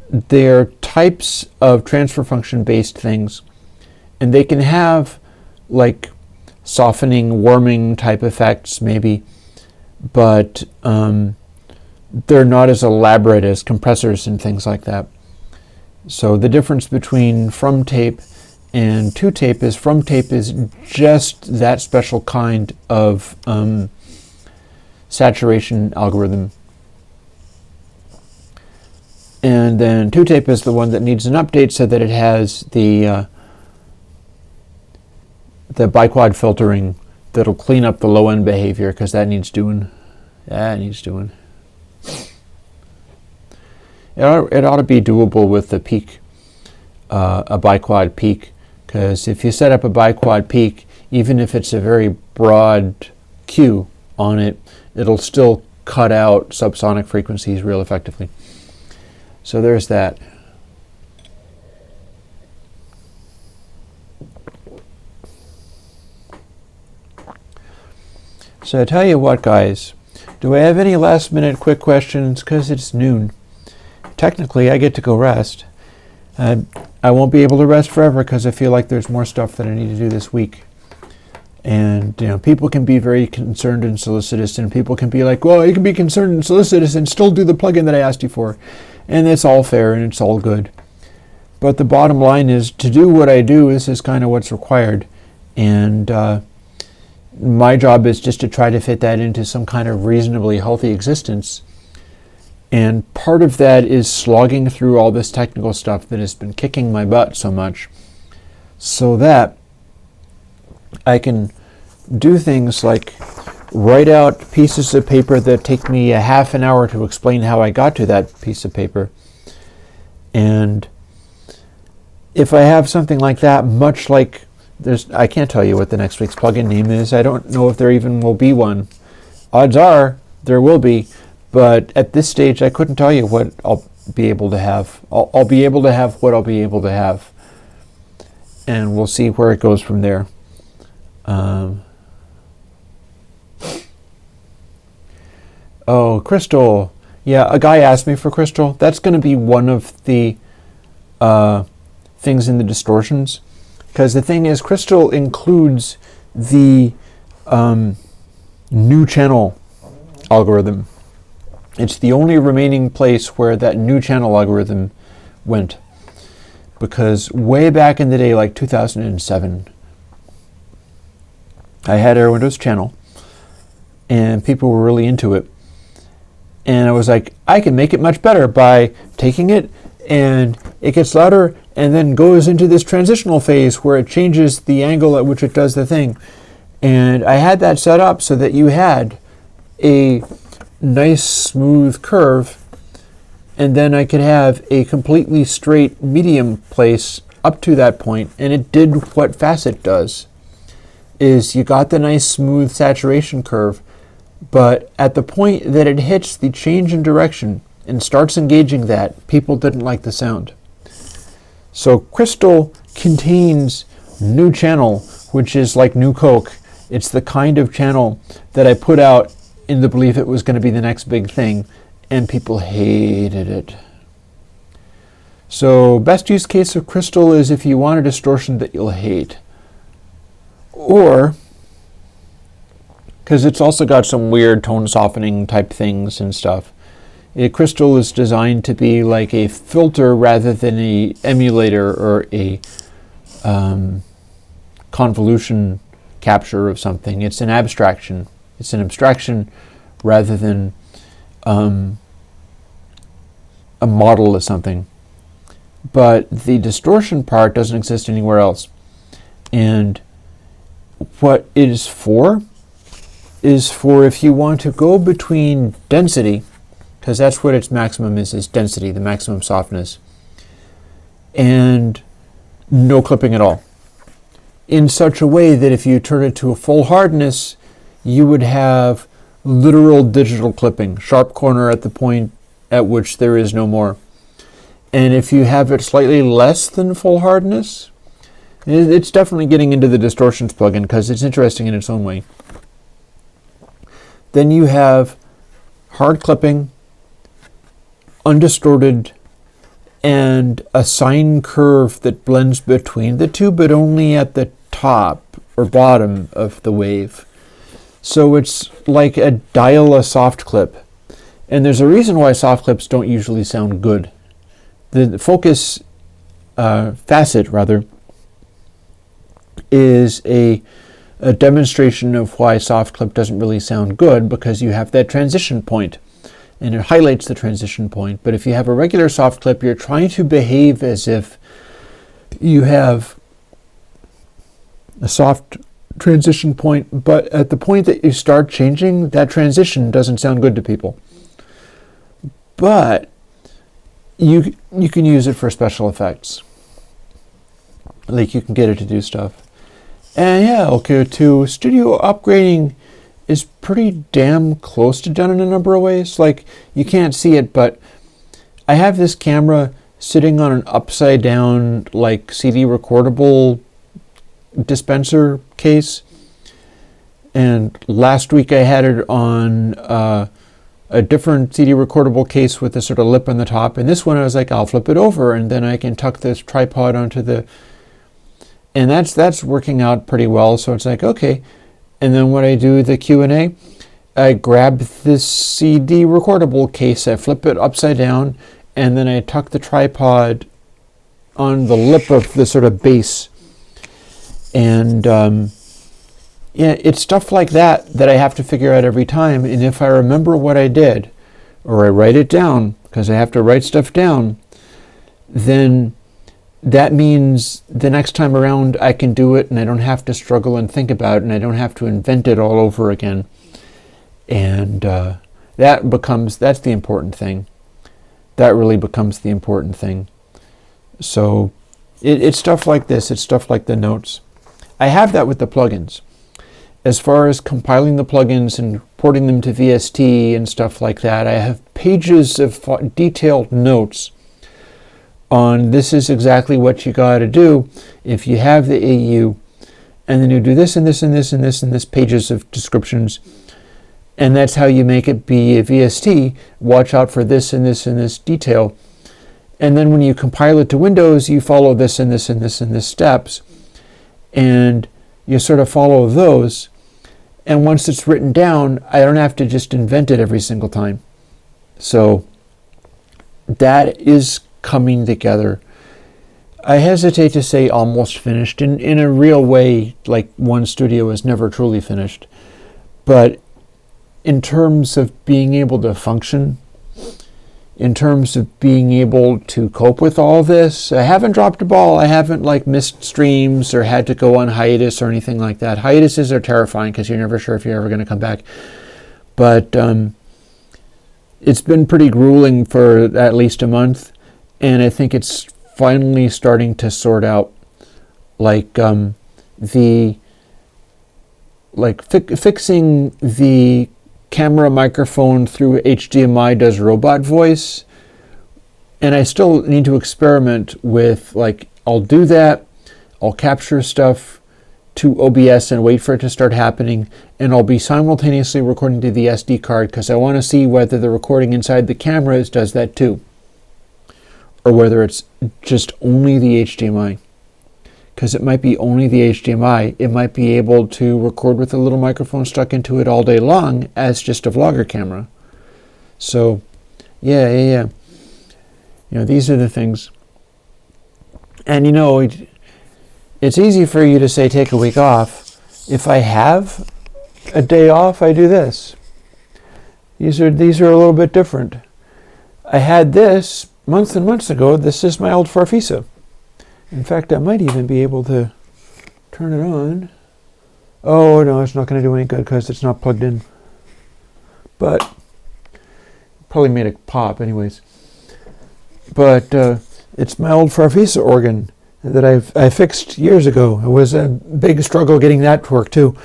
They're types of transfer function based things, and they can have like softening, warming type effects maybe, but they're not as elaborate as compressors and things like that. So the difference between from tape and to tape is from tape is just that special kind of saturation algorithm. And then to tape is the one that needs an update so that it has the biquad filtering that'll clean up the low end behavior, because that needs doing. That needs doing. It ought to be doable with the peak, a biquad peak, because if you set up a biquad peak, even if it's a very broad Q on it, it'll still cut out subsonic frequencies real effectively. So there's that. So I tell you what, guys, do I have any last minute quick questions? Because it's noon. Technically, I get to go rest. I won't be able to rest forever because I feel like there's more stuff that I need to do this week. And people can be very concerned and solicitous, and people can be like, well, you can be concerned and solicitous and still do the plugin that I asked you for. And it's all fair and it's all good. But the bottom line is, to do what I do is kind of what's required. And my job is just to try to fit that into some kind of reasonably healthy existence. And part of that is slogging through all this technical stuff that has been kicking my butt so much, so that I can do things like write out pieces of paper that take me a half an hour to explain how I got to that piece of paper, and if I have something like that, much like I can't tell you what the next week's plugin name is. I don't know if there even will be one. Odds are there will be, but at this stage I couldn't tell you what I'll be able to have. I'll be able to have what I'll be able to have, and we'll see where it goes from there. Oh, Crystal. Yeah, a guy asked me for Crystal. That's going to be one of the things in the distortions, because the thing is, Crystal includes the new channel algorithm. It's the only remaining place where that new channel algorithm went, because way back in the day, like 2007, I had Airwindows channel and people were really into it, and I was like, I can make it much better by taking it and it gets louder and then goes into this transitional phase where it changes the angle at which it does the thing. And I had that set up so that you had a nice smooth curve, and then I could have a completely straight medium place up to that point, and it did what Facet does, is you got the nice smooth saturation curve, but at the point that it hits the change in direction and starts engaging that, people didn't like the sound. So Crystal contains new channel, which is like new Coke. It's the kind of channel that I put out in the belief it was going to be the next big thing, and people hated it. So best use case of Crystal is if you want a distortion that you'll hate. Or, because it's also got some weird tone softening type things and stuff. Crystal is designed to be like a filter rather than a emulator or a convolution capture of something. It's an abstraction. It's an abstraction rather than a model of something. But the distortion part doesn't exist anywhere else. And what it is for if you want to go between density, because that's what its maximum is density, the maximum softness, and no clipping at all, in such a way that if you turn it to a full hardness, you would have literal digital clipping, sharp corner at the point at which there is no more. And if you have it slightly less than full hardness, it's definitely getting into the distortions plugin because it's interesting in its own way. Then you have hard clipping, undistorted, and a sine curve that blends between the two, but only at the top or bottom of the wave. So it's like a dial a soft clip. And there's a reason why soft clips don't usually sound good. The focus facet, rather, is a demonstration of why soft clip doesn't really sound good, because you have that transition point and it highlights the transition point. But if you have a regular soft clip, you're trying to behave as if you have a soft transition point, but at the point that you start changing, that transition doesn't sound good to people. But you can use it for special effects. Like you can get it to do stuff. And yeah, okay, to studio upgrading is pretty damn close to done in a number of ways. Like, you can't see it, but I have this camera sitting on an upside down, like, CD recordable dispenser case. And last week I had it on a different CD recordable case with a sort of lip on the top. And this one I was like, I'll flip it over and then I can tuck this tripod onto the... And that's working out pretty well. So it's like, okay. And then when I do the Q&A, I grab this CD recordable case, I flip it upside down, and then I tuck the tripod on the lip of the sort of base. And yeah, it's stuff like that that I have to figure out every time. And if I remember what I did, or I write it down, because I have to write stuff down, then that means the next time around I can do it and I don't have to struggle and think about it and I don't have to invent it all over again. And that's the important thing. That really becomes the important thing. So It's stuff like this. It's stuff like the notes. I have that with the plugins. As far as compiling the plugins and porting them to VST and stuff like that, I have pages of detailed notes on this is exactly what you got to do if you have the AU, and then you do this and this and this and this and this, pages of descriptions, and that's how you make it be a VST. Watch out for this and this and this detail. And then when you compile it to Windows, you follow this and this and this and this steps, and you sort of follow those. And once it's written down, I don't have to just invent it every single time. So that is coming together. I hesitate to say almost finished. In a real way, like One Studio is never truly finished. But in terms of being able to function, in terms of being able to cope with all this, I haven't dropped a ball. I haven't missed streams or had to go on hiatus or anything like that. Hiatuses are terrifying because you're never sure if you're ever going to come back. But it's been pretty grueling for at least a month, and I think it's finally starting to sort out fixing the camera microphone through HDMI does robot voice, and I still need to experiment with I'll do that, I'll capture stuff to OBS and wait for it to start happening, and I'll be simultaneously recording to the SD card because I want to see whether the recording inside the cameras does that too, or whether it's just only the HDMI. Because it might be only the HDMI, it might be able to record with a little microphone stuck into it all day long as just a vlogger camera. So, yeah. These are the things. And it's easy for you to say take a week off. If I have a day off, I do this. These are a little bit different. I had this months and months ago. This is my old Farfisa. In fact, I might even be able to turn it on. Oh, no, it's not going to do any good because it's not plugged in. But probably made a pop anyways. But it's my old Farfisa organ that I fixed years ago. It was a big struggle getting that to work too.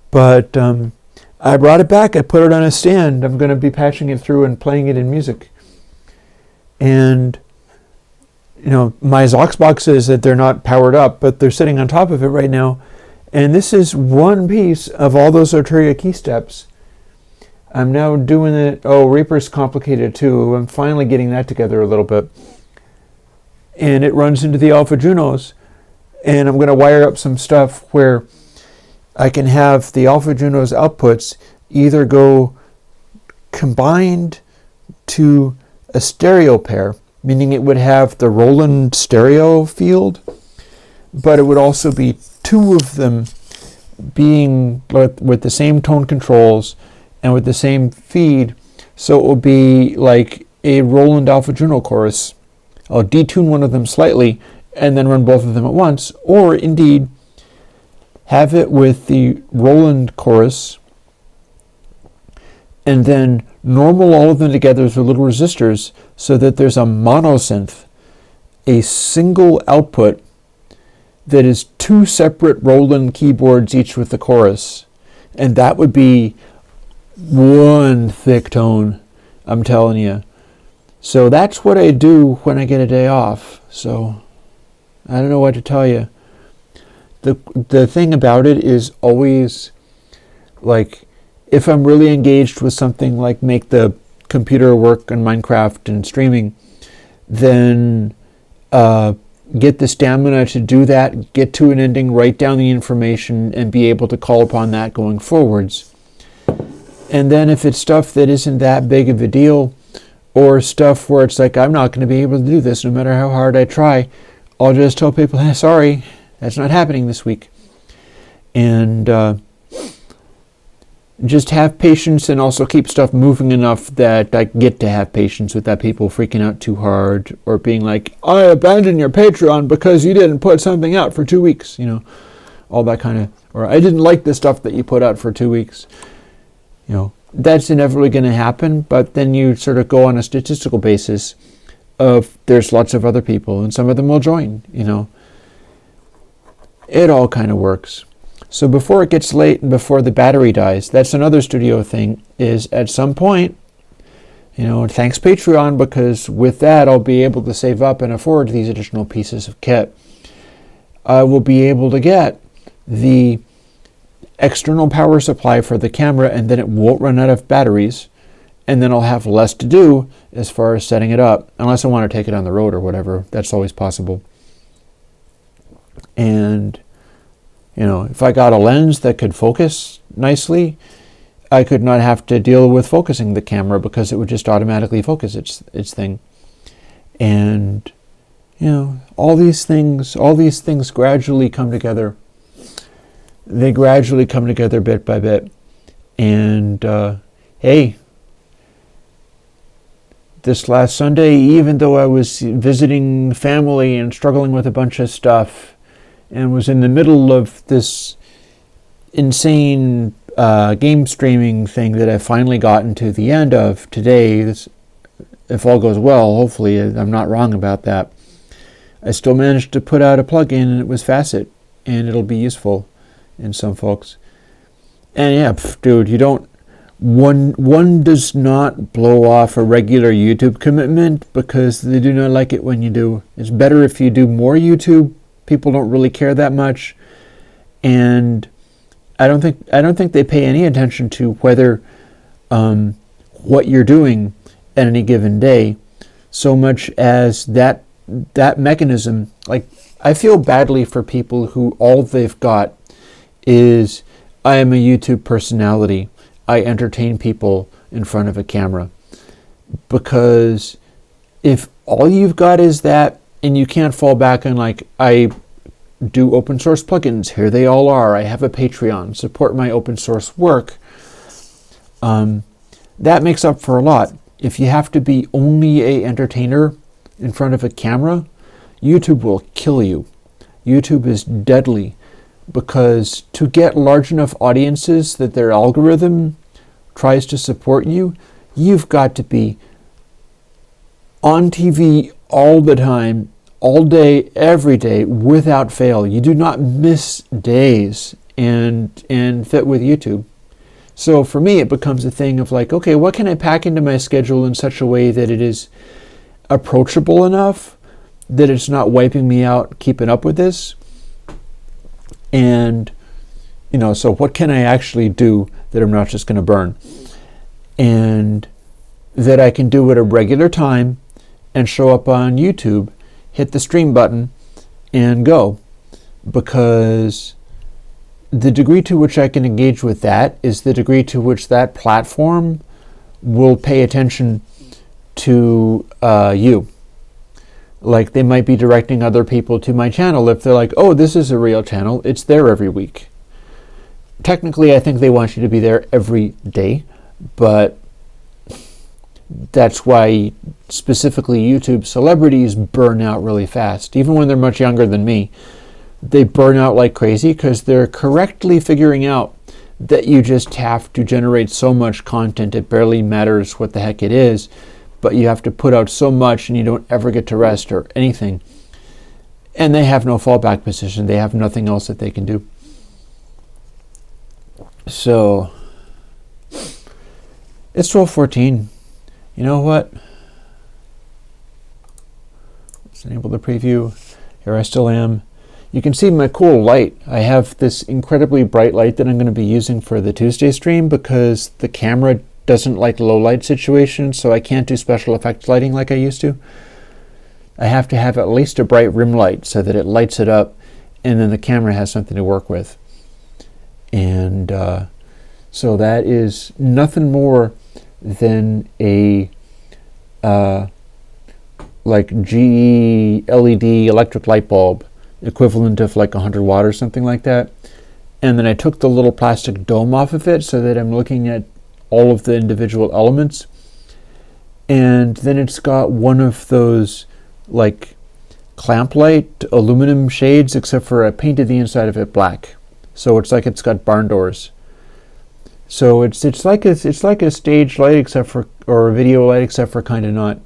But I brought it back. I put it on a stand. I'm going to be patching it through and playing it in music. And my Zox boxes, that they're not powered up, but they're sitting on top of it right now. And this is one piece of all those Arturia key steps. I'm now doing it. Oh, Reaper's complicated too. I'm finally getting that together a little bit. And it runs into the Alpha Junos. And I'm going to wire up some stuff where I can have the Alpha Junos outputs either go combined to a stereo pair, meaning it would have the Roland stereo field, but it would also be two of them being with the same tone controls and with the same feed, so it will be like a Roland Alpha Juno chorus. I'll detune one of them slightly and then run both of them at once, or indeed have it with the Roland chorus and then normal all of them together with little resistors so that there's a monosynth, a single output that is two separate Roland keyboards, each with the chorus. And that would be one thick tone, I'm telling you. So that's what I do when I get a day off. So I don't know what to tell you. The thing about it is always if I'm really engaged with something like make the computer work on Minecraft and streaming, then get the stamina to do that, get to an ending, write down the information, and be able to call upon that going forwards. And then if it's stuff that isn't that big of a deal, or stuff where it's I'm not going to be able to do this no matter how hard I try, I'll just tell people, hey, sorry, that's not happening this week. And just have patience and also keep stuff moving enough that I get to have patience without people freaking out too hard or being like, I abandoned your Patreon because you didn't put something out for 2 weeks, all that kind of, or I didn't like the stuff that you put out for 2 weeks. That's inevitably going to happen, but then you sort of go on a statistical basis of there's lots of other people and some of them will join, you know. It all kind of works. So before it gets late and before the battery dies, that's another studio thing, is at some point, you know, thanks Patreon, because with that I'll be able to save up and afford these additional pieces of kit. I will be able to get the external power supply for the camera, and then it won't run out of batteries, and then I'll have less to do as far as setting it up, unless I want to take it on the road or whatever. That's always possible. And, you know, if I got a lens that could focus nicely, I could not have to deal with focusing the camera, because it would just automatically focus its thing. And, you know, all these things gradually come together. They gradually come together bit by bit. And, hey, this last Sunday, even though I was visiting family and struggling with a bunch of stuff and was in the middle of this insane game streaming thing that I've finally gotten to the end of today, if all goes well, hopefully I'm not wrong about that, I still managed to put out a plugin, and it was Facet, and it'll be useful in some folks. And yeah, dude, you don't, one does not blow off a regular YouTube commitment, because they do not like it when you do. It's better if you do more YouTube. People don't really care that much, and I don't think they pay any attention to whether what you're doing at any given day, so much as that mechanism. Like, I feel badly for people who all they've got is, I am a YouTube personality, I entertain people in front of a camera. Because if all you've got is that, and you can't fall back on, like, I do open source plugins, here they all are, I have a Patreon, support my open source work, that makes up for a lot. If you have to be only a entertainer in front of a camera, YouTube will kill you. YouTube is deadly, because to get large enough audiences that their algorithm tries to support you, you've got to be on TV all the time, all day, every day, without fail. You do not miss days and fit with YouTube. So for me, it becomes a thing of like, okay, what can I pack into my schedule in such a way that it is approachable enough, that it's not wiping me out keeping up with this? And, you know, so what can I actually do that I'm not just going to burn? And that I can do at a regular time and show up on YouTube, hit the stream button, and go. Because the degree to which I can engage with that is the degree to which that platform will pay attention to you. Like, they might be directing other people to my channel if they're like, oh, this is a real channel, it's there every week. Technically, I think they want you to be there every day, but that's why specifically YouTube celebrities burn out really fast. Even when they're much younger than me, they burn out like crazy, because they're correctly figuring out that you just have to generate so much content, it barely matters what the heck it is, but you have to put out so much and you don't ever get to rest or anything. And they have no fallback position. They have nothing else that they can do. So, it's 12:14. You know what? Let's enable the preview. Here I still am. You can see my cool light. I have this incredibly bright light that I'm going to be using for the Tuesday stream, because the camera doesn't like low light situations, so I can't do special effects lighting like I used to. I have to have at least a bright rim light so that it lights it up, and then the camera has something to work with. And so that is nothing more than a like GE LED electric light bulb, equivalent of like 100 watt or something like that. And then I took the little plastic dome off of it so that I'm looking at all of the individual elements. And then it's got one of those like clamp light aluminum shades, except for I painted the inside of it black. So it's like it's got barn doors. So it's like a stage light, except for, or a video light, except for kind of not.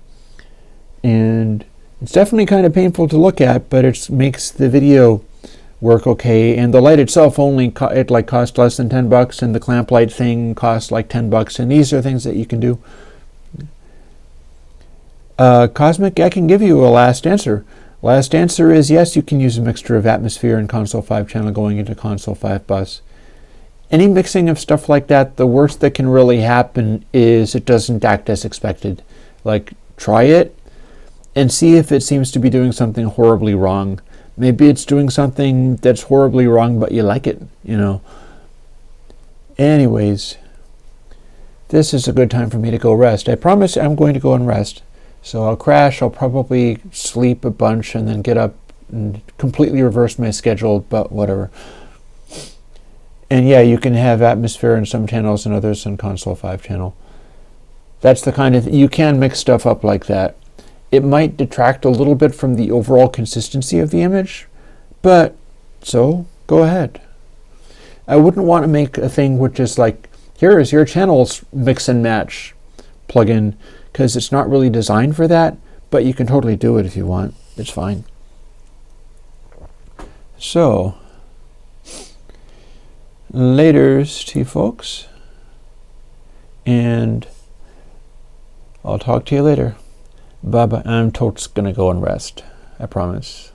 And it's definitely kind of painful to look at, but it makes the video work okay. And the light itself only cost less than $10, and the clamp light thing costs like $10. And these are things that you can do. Cosmic, I can give you a last answer. Last answer is yes, you can use a mixture of atmosphere and console 5 channel going into console 5 bus. Any mixing of stuff like that, the worst that can really happen is it doesn't act as expected. Like, try it and see if it seems to be doing something horribly wrong. Maybe it's doing something that's horribly wrong, but you like it, you know. Anyways, this is a good time for me to go rest. I promise I'm going to go and rest. So I'll crash, I'll probably sleep a bunch and then get up and completely reverse my schedule, but whatever. And yeah, you can have atmosphere in some channels and others in console 5 channel. That's the kind of, you can mix stuff up like that. It might detract a little bit from the overall consistency of the image, but so go ahead. I wouldn't want to make a thing which is like, here is your channel's mix and match plugin, because it's not really designed for that, but you can totally do it if you want. It's fine. So, laters to you folks, and I'll talk to you later. Bye-bye. I'm totes gonna go and rest, I promise.